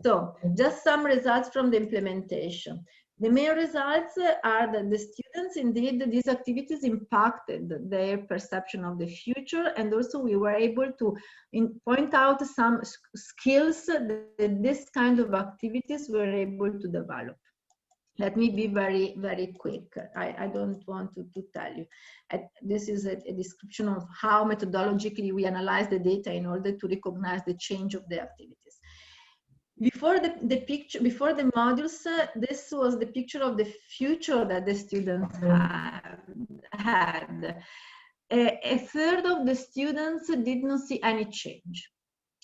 So just some results from the implementation. The main results are that the students, indeed, these activities impacted their perception of the future, and also we were able to point out some skills that this kind of activities were able to develop. Let me be very, very quick. I don't want to tell you. This is a description of how methodologically we analyze the data in order to recognize the change of the activities. Before the picture, before the modules, this was the picture of the future that the students had. A third of the students did not see any change.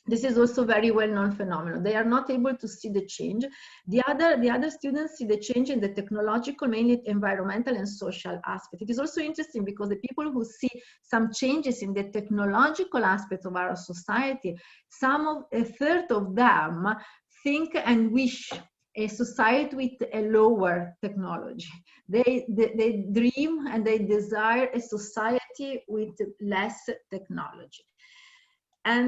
This is also very well-known phenomenon. They are not able to see the change. The other students see the change in the technological, mainly environmental and social aspect. It is also interesting because the people who see some changes in the technological aspect of our society, a third of them think and wish a society with a lower technology. They dream and they desire a society with less technology. And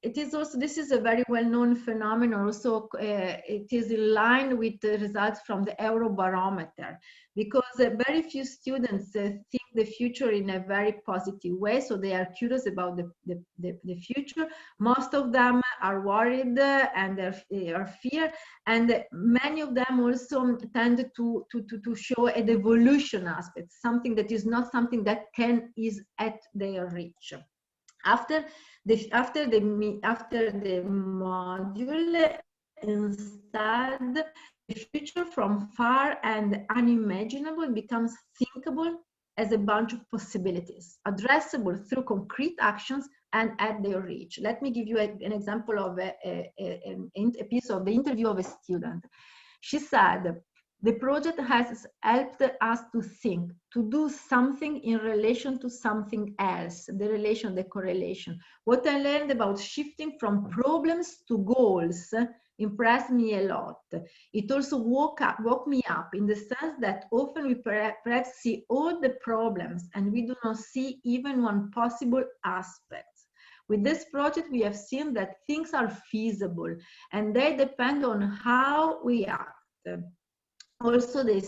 it is also, this is a very well-known phenomenon. Also, it is in line with the results from the Eurobarometer, because very few students think the future in a very positive way. So they are curious about the future. Most of them are worried and they are fear. And many of them also tend to show a devolution aspect, something that is not something that is at their reach. After the module, instead, the future from far and unimaginable becomes thinkable as a bunch of possibilities, addressable through concrete actions and at their reach. Let me give you an example of a piece of the interview of a student. She said, "The project has helped us to think, to do something in relation to something else, the correlation. What I learned about shifting from problems to goals impressed me a lot. It also woke me up in the sense that often we perhaps see all the problems and we do not see even one possible aspect. With this project, we have seen that things are feasible and they depend on how we act. Also, they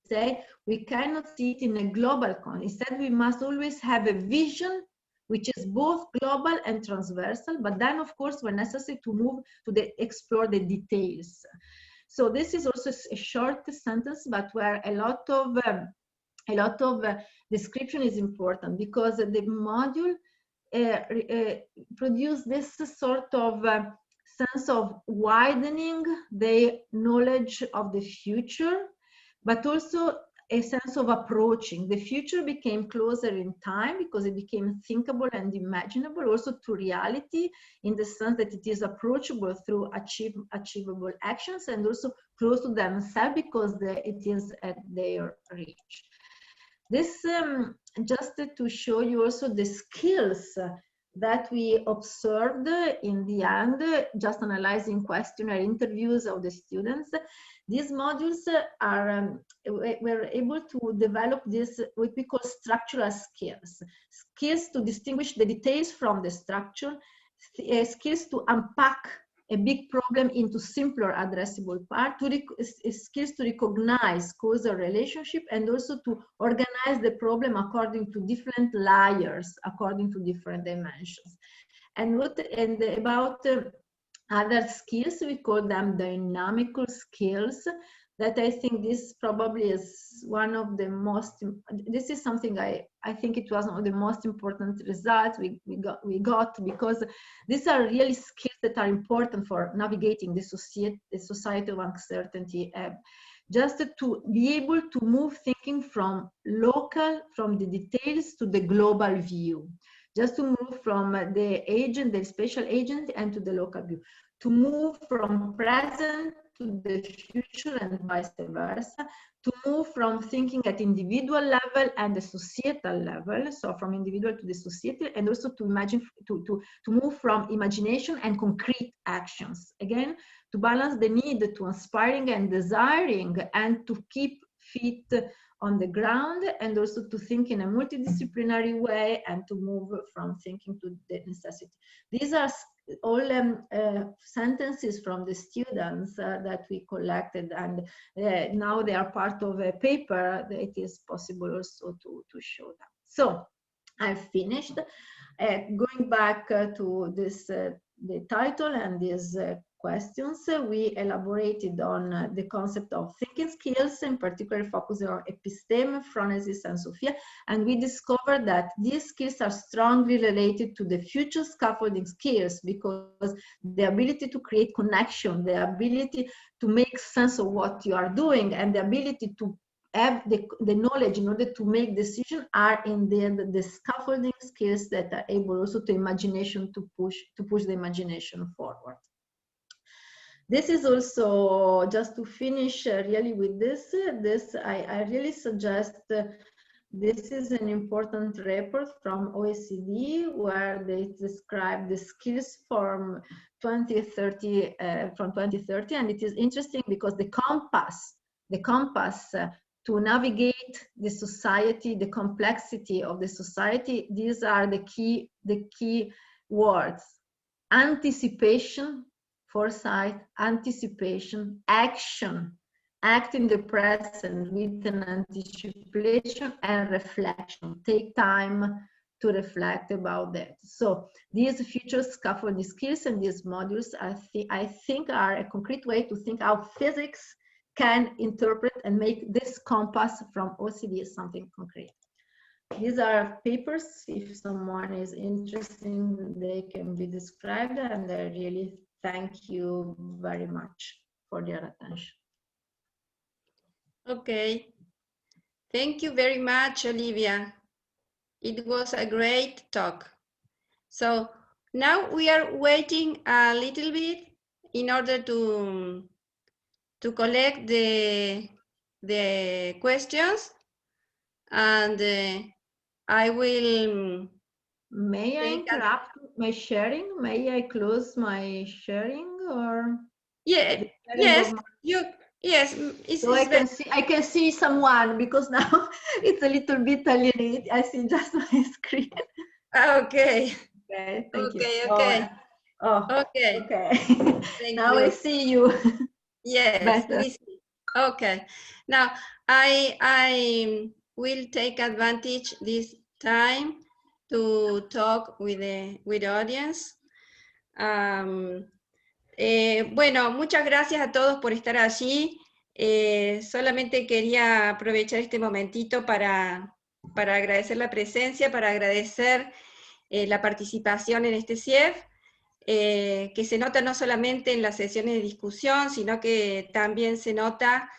say we cannot see it in a global context. Instead, we must always have a vision which is both global and transversal, but then, of course, when necessary, to move to explore the details." So this is also a short sentence, but where a lot of description is important, because the module produced this sort of sense of widening the knowledge of the future, but also a sense of approaching. The future became closer in time because it became thinkable and imaginable, also to reality, in the sense that it is approachable through achievable actions, and also close to themselves because it is at their reach. This just to show you also the skills that we observed in the end, just analyzing questionnaire interviews of the students. These modules were able to develop this, what we call structural skills. Skills to distinguish the details from the structure, skills to unpack a big problem into simpler addressable parts, skills to recognize causal relationship, and also to organize the problem according to different layers, according to different dimensions. And about other skills, we call them dynamical skills, that I think this probably is one of the most, this is something I think it was one of the most important results we got, because these are really skills that are important for navigating the society of uncertainty. Just to be able to move thinking from the details to the global view. Just to move from the spatial agent and to the local view. To move from present to the future and vice versa, to move from thinking at individual level and the societal level, so from individual to the societal, and also to imagine, to move from imagination and concrete actions, again, to balance the need to inspiring and desiring, and to keep feet on the ground, and also to think in a multidisciplinary way, and to move from thinking to the necessity. These are all sentences from the students that we collected, and now they are part of a paper that it is possible also to show them. So I've finished. Going back to this, the title and these questions, we elaborated on the concept of thinking skills, in particular focusing on episteme, phronesis, and Sophia, and we discovered that these skills are strongly related to the future scaffolding skills, because the ability to create connection, the ability to make sense of what you are doing, and the ability to have the knowledge in order to make decisions are in the scaffolding skills that are able also to imagination, to push the imagination forward. This is also, just to finish really with this, I really suggest, this is an important report from OECD where they describe the skills from 2030, and it is interesting because the compass to navigate the society, the complexity of the society, these are the key words: anticipation, foresight, anticipation, action, act in the present with an anticipation, and reflection, take time to reflect about that. So these future scaffolding skills and these modules, I think are a concrete way to think how physics can interpret and make this compass from OECD something concrete. These are papers. If someone is interested, they can be described, and I really thank you very much for your attention. Okay. Thank you very much, Olivia. It was a great talk. So now we are waiting a little bit in order to collect the questions, and I will. May I interrupt my sharing? May I close my sharing, or? Yeah. Yes. Yes. So I can see someone, because now it's a little bit alienated. I see just my screen. Okay. Okay. Thank you. Okay. Okay. Okay. Now I see you. Yes. We see. Okay. Now I will take advantage this time to talk with the audience. Bueno, muchas gracias a todos por estar allí. Solamente quería aprovechar este momentito para agradecer la presencia, para agradecer la participación en este SIEF, que se nota no solamente en las sesiones de discusión, sino que también se nota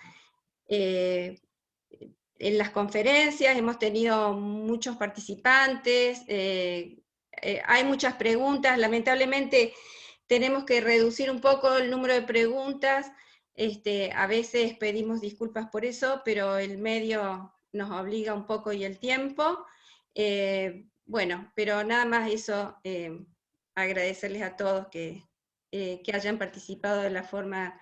en las conferencias. Hemos tenido muchos participantes, hay muchas preguntas. Lamentablemente tenemos que reducir un poco el número de preguntas. A veces pedimos disculpas por eso, pero el medio nos obliga un poco y el tiempo. Bueno, pero nada más eso, agradecerles a todos que hayan participado de la forma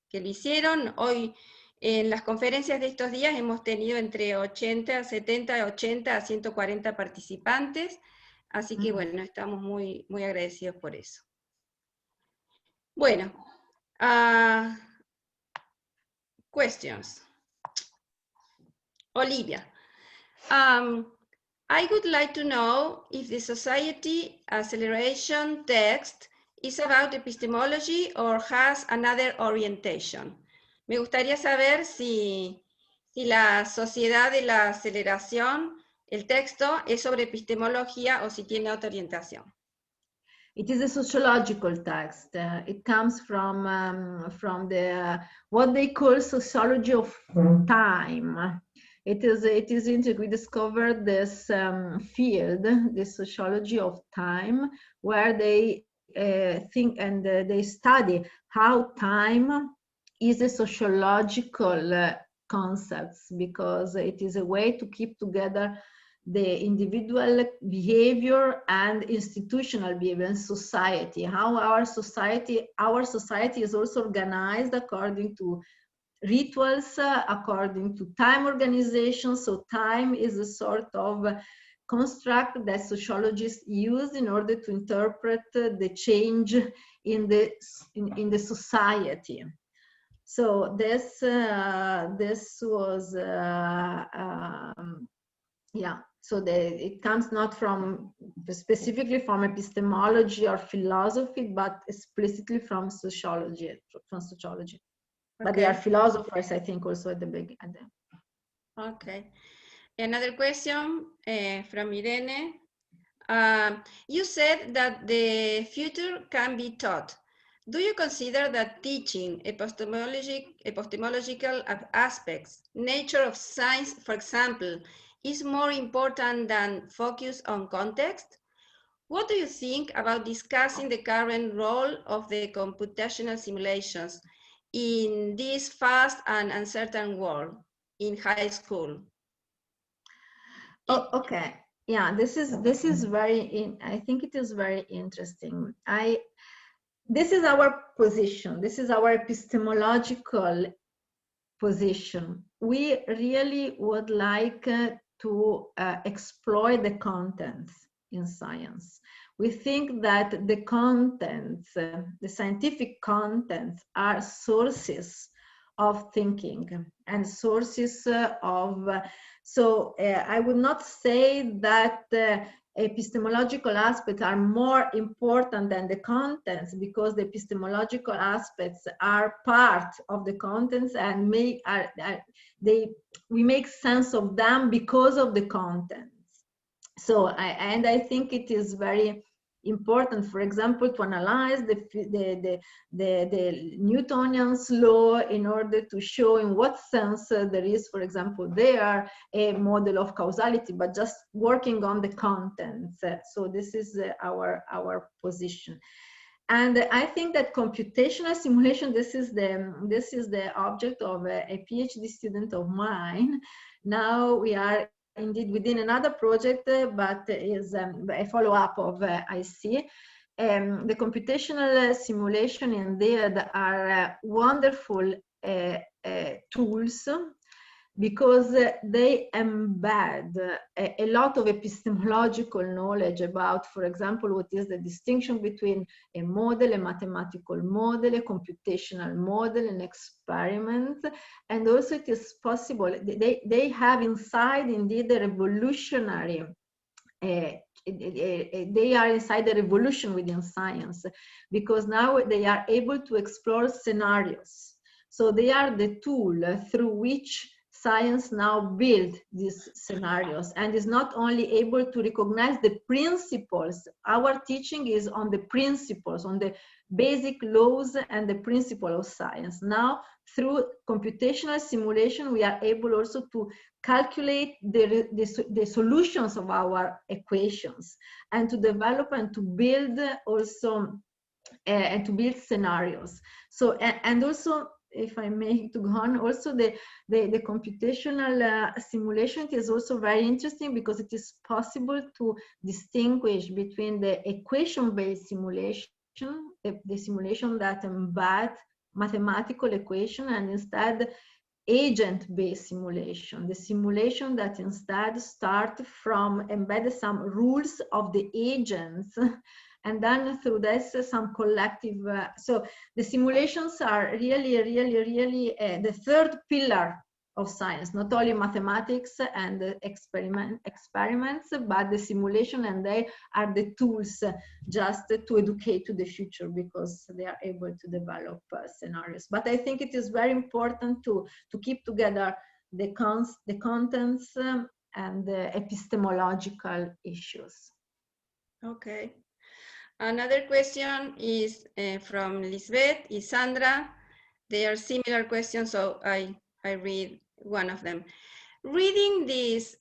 que lo hicieron. Hoy en las conferencias de estos días hemos tenido entre 70, 80 a 140 participantes, así que bueno, estamos muy, muy agradecidos por eso. Bueno, questions. Olivia, I would like to know if the Society Acceleration text is about epistemology or has another orientation. Me gustaría saber si la Sociedad de la Aceleración, el texto, es sobre epistemología o si tiene otra orientación. It is a sociological text. It comes from the what they call sociology of time. It is interesting. We discovered this field, the sociology of time, where they think and they study how time is a sociological concept, because it is a way to keep together the individual behavior and institutional behavior and society, how our society is also organized according to rituals, according to time organization. So time is a sort of construct that sociologists use in order to interpret the change in the society. So this was yeah. So it comes not from specifically from epistemology or philosophy, but explicitly from sociology. Okay. But they are philosophers, I think, also at the beginning. Okay. Another question from Irene. You said that the future can be taught. Do you consider that teaching epistemological aspects, nature of science, for example, is more important than focus on context? What do you think about discussing the current role of the computational simulations in this fast and uncertain world in high school? Oh, okay. Yeah, this is very I think it is very interesting. This is our position. This is our epistemological position. We really would like to explore the contents in science. We think that the contents, the scientific contents, are sources of thinking and sources of. So I would not say that epistemological aspects are more important than the contents, because the epistemological aspects are part of the contents and we make sense of them because of the contents. So I think it is very important, for example, to analyze the Newtonian's law in order to show in what sense there is, for example, there a model of causality, but just working on the contents. So this is our position. And I think that computational simulation, this is the object of a PhD student of mine. Now we are indeed within another project, but is a follow-up of IC. The computational simulation indeed are wonderful tools, because they embed a lot of epistemological knowledge about, for example, what is the distinction between a model, a mathematical model, a computational model, an experiment. And also it is possible, they have inside indeed a revolutionary, they are inside the revolution within science, because now they are able to explore scenarios. So they are the tool through which science now builds these scenarios, and is not only able to recognize the principles. Our teaching is on the principles, on the basic laws and the principle of science. Now, through computational simulation, we are able also to calculate the solutions of our equations, and to develop and to build also, and to build scenarios. So, and also, if I may to go on, also the computational simulation is also very interesting, because it is possible to distinguish between the equation-based simulation, the simulation that embed mathematical equation, and instead agent-based simulation, the simulation that instead start from embedded some rules of the agents, and then through this some collective. So the simulations are really the third pillar of science, not only mathematics and experiments, but the simulation, and they are the tools just to educate to the future, because they are able to develop scenarios. But I think it is very important to keep together the contents and the epistemological issues. Okay. Another question is from Lisbeth, Isandra. They are similar questions, so I read one of them. Regarding this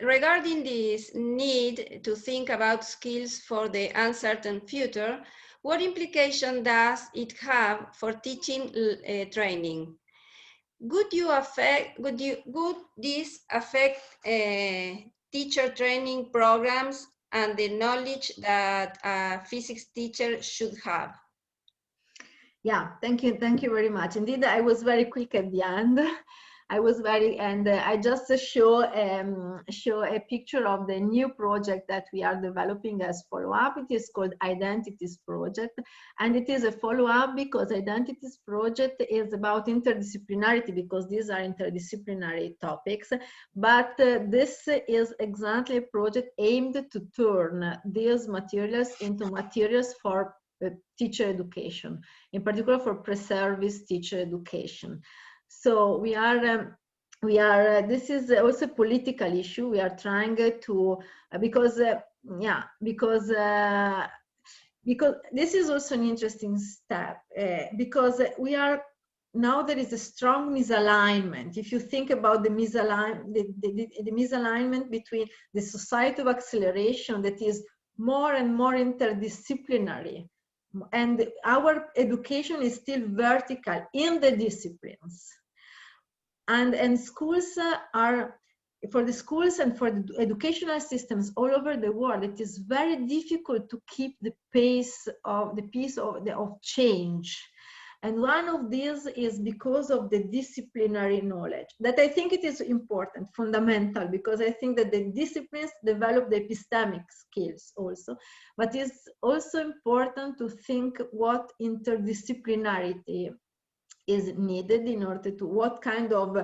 need to think about skills for the uncertain future, what implication does it have for teaching training? Would this affect teacher training programs and the knowledge that a physics teacher should have? Yeah, thank you very much. Indeed, I was very quick at the end. I was very, and I just show a picture of the new project that we are developing as follow-up. It is called Identities Project, and it is a follow-up because Identities Project is about interdisciplinarity, because these are interdisciplinary topics. But this is exactly a project aimed to turn these materials into materials for teacher education, in particular for pre-service teacher education. So we are, this is also a political issue. We are trying to, because this is also an interesting step, because we are, now there is a strong misalignment. If you think about the misalignment between the society of acceleration that is more and more interdisciplinary, and our education is still vertical in the disciplines. And schools are, for the schools and for the educational systems all over the world, it is very difficult to keep the pace of change. And one of these is because of the disciplinary knowledge, that I think it is important, fundamental, because I think that the disciplines develop the epistemic skills also, but it's also important to think what interdisciplinarity is needed in order to, what kind of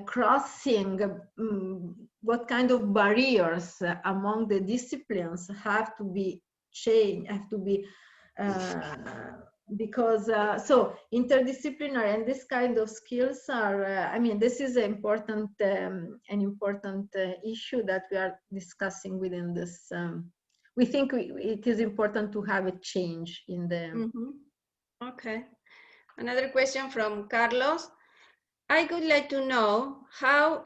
crossing, what kind of barriers among the disciplines have to be changed, have to be, because so interdisciplinary and this kind of skills are, I mean, this is an important issue that we are discussing within this. We think it is important to have a change in the. Okay. Another question from Carlos. I would like to know how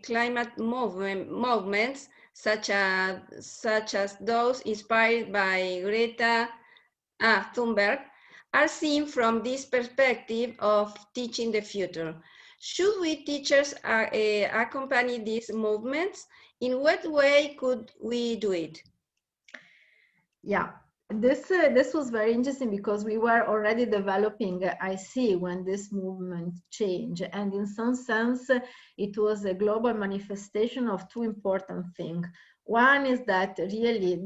climate movements such as those inspired by Greta Thunberg are seen from this perspective of teaching the future. Should we teachers accompany these movements? In what way could we do it? Yeah. This was very interesting because we were already developing IC when this movement changed, and in some sense it was a global manifestation of two important things. One is that really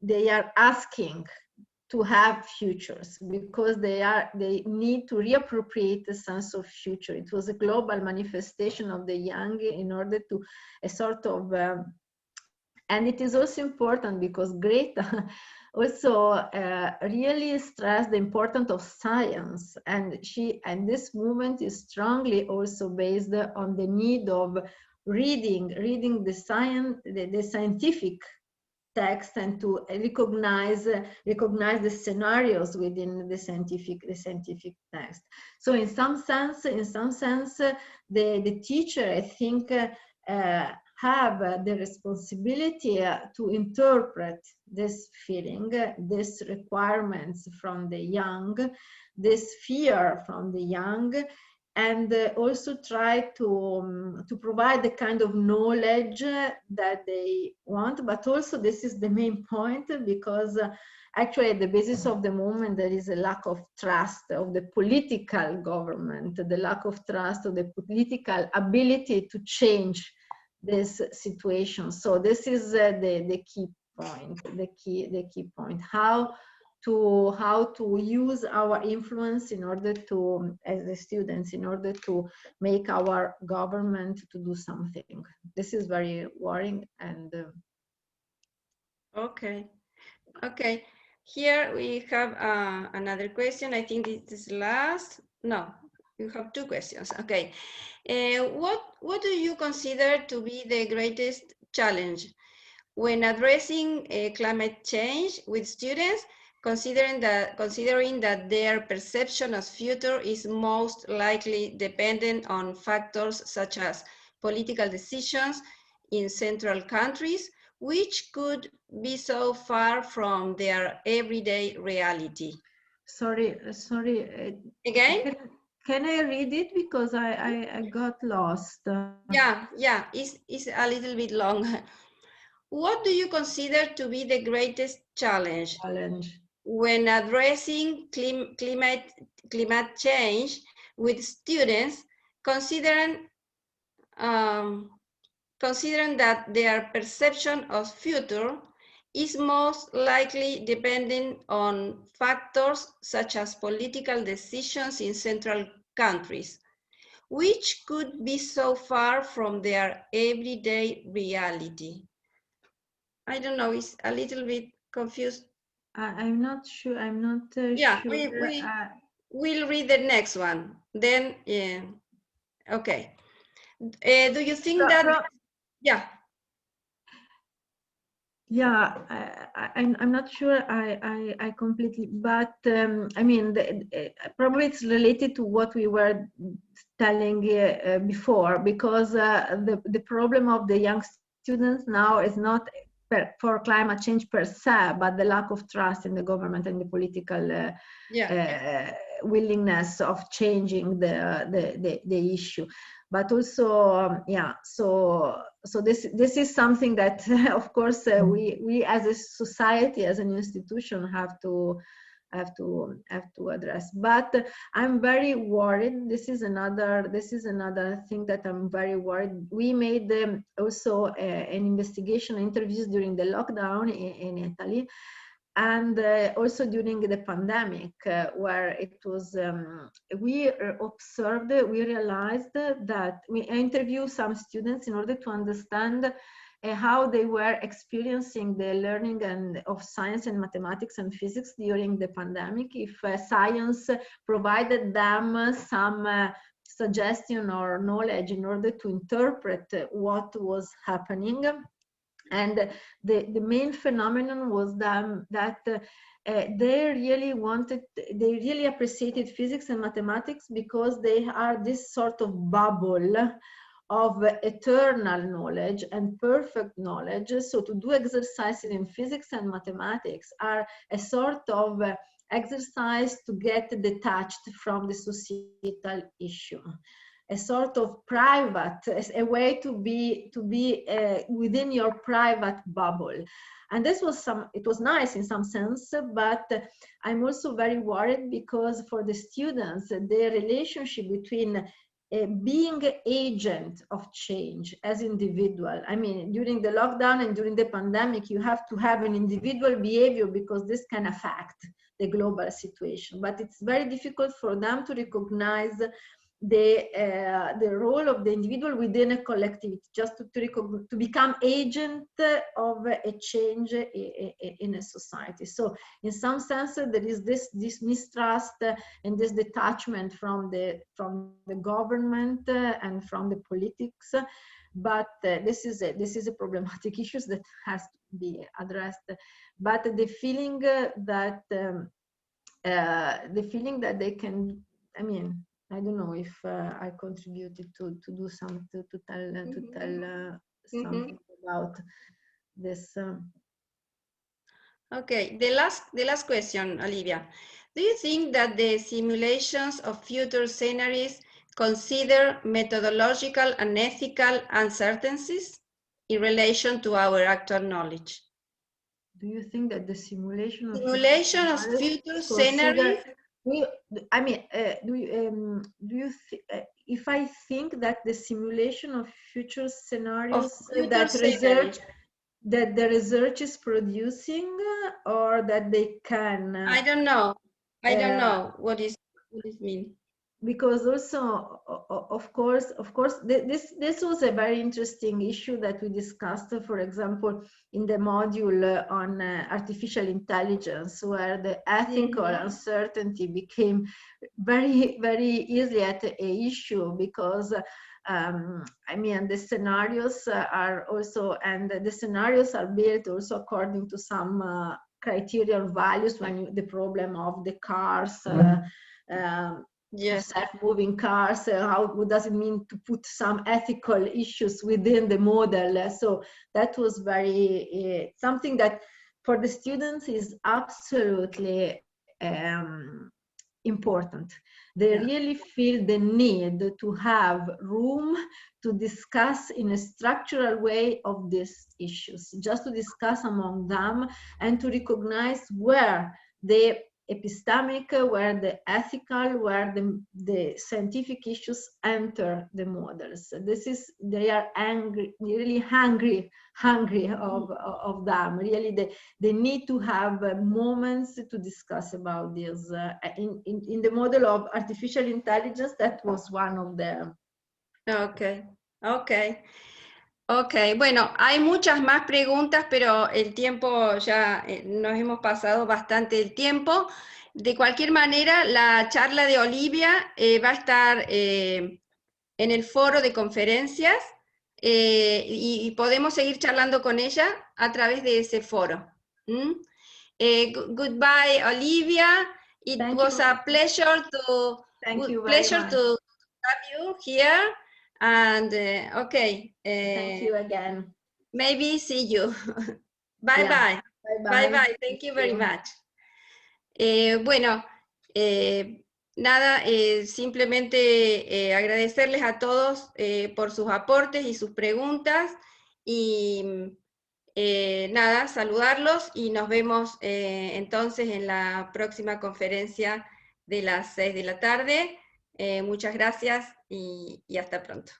they are asking to have futures because they need to reappropriate the sense of future. It was a global manifestation of the young in order to a sort of and it is also important because Greta also really stressed the importance of science, and this movement is strongly also based on the need of reading the scientific text and to recognize the scenarios within the scientific text. So in some sense, the teacher, I think, have the responsibility to interpret this feeling, these requirements from the young, this fear from the young, and also try to provide the kind of knowledge that they want. But also this is the main point, because actually at the basis of the movement there is a lack of trust of the political government, the lack of trust of the political ability to change this situation. So this is the key point, the key point, how to use our influence in order to, as the students, in order to make our government to do something. This is very worrying. And okay. Here we have another question. I think this is last. No, you have two questions. Okay. What do you consider to be the greatest challenge when addressing climate change with students, considering that their perception of future is most likely dependent on factors such as political decisions in central countries, which could be so far from their everyday reality? Sorry. Again? can I read it because I got lost? Yeah, it's a little bit long. What do you consider to be the greatest challenge when addressing climate change with students, considering that their perception of future is most likely depending on factors such as political decisions in central countries, which could be so far from their everyday reality? I don't know, it's a little bit confused. I'm not sure. I'm not Yeah, sure. we'll read the next one. Then, okay. Do you think that? Yeah. Yeah, I'm not sure I completely, but I mean, probably it's related to what we were telling before, because the problem of the young students now is not for climate change per se, but the lack of trust in the government and the political willingness of changing the issue. But also, so this is something that, of course, we as a society, as an institution, have to address. But I'm very worried. This is another thing that I'm very worried. We made also an investigation, interviews during the lockdown in Italy, and also during the pandemic, where it was, we realized that we interviewed some students in order to understand how they were experiencing the learning of science and mathematics and physics during the pandemic, if science provided them some suggestion or knowledge in order to interpret what was happening. And the main phenomenon was that they really appreciated physics and mathematics because they are this sort of bubble of eternal knowledge and perfect knowledge. So to do exercises in physics and mathematics are a sort of exercise to get detached from the societal issue. A sort of private, a way to be within your private bubble. And this was it was nice in some sense, but I'm also very worried because for the students, the relationship between being agent of change as individual. I mean, during the lockdown and during the pandemic, you have to have an individual behavior because this can affect the global situation. But it's very difficult for them to recognize the role of the individual within a collectivity, just to become agent of a change in a society. So in some sense, there is this mistrust and this detachment from the government and from the politics. But this is a problematic issue that has to be addressed. But the feeling that they can, I mean, I don't know if I contributed to do some to tell something about this. Okay, the last question, Olivia. Do you think that the simulations of future scenarios consider methodological and ethical uncertainties in relation to our actual knowledge? Do you think that the simulation of future scenarios? I mean, if I think that the simulation of future scenarios that the research is producing, or that they can? I don't know. I don't know what it means. Because also, of course, this was a very interesting issue that we discussed, for example, in the module on artificial intelligence, where the ethical uncertainty became very, very easily an issue, because I mean, the scenarios are also, and the scenarios are built also according to some criterion values, when the problem of the cars, self-moving cars, what does it mean to put some ethical issues within the model? So that was very something that for the students is absolutely important. They really feel the need to have room to discuss in a structural way of these issues, just to discuss among them and to recognize where the epistemic, where the ethical, where the scientific issues enter the models. They are angry, really hungry of them. Really, they need to have moments to discuss about this. In the model of artificial intelligence, that was one of them. Ok, bueno, hay muchas más preguntas, pero el tiempo ya nos hemos pasado bastante el tiempo. De cualquier manera, la charla de Olivia va a estar en el foro de conferencias y podemos seguir charlando con ella a través de ese foro. Goodbye, Olivia. It was a pleasure to have you here. And okay. Thank you again. Maybe see you. Bye. Thank you very much. Bueno, nada, simplemente agradecerles a todos por sus aportes y sus preguntas y nada, saludarlos y nos vemos entonces en la próxima conferencia de las 6 de la tarde. Muchas gracias y hasta pronto.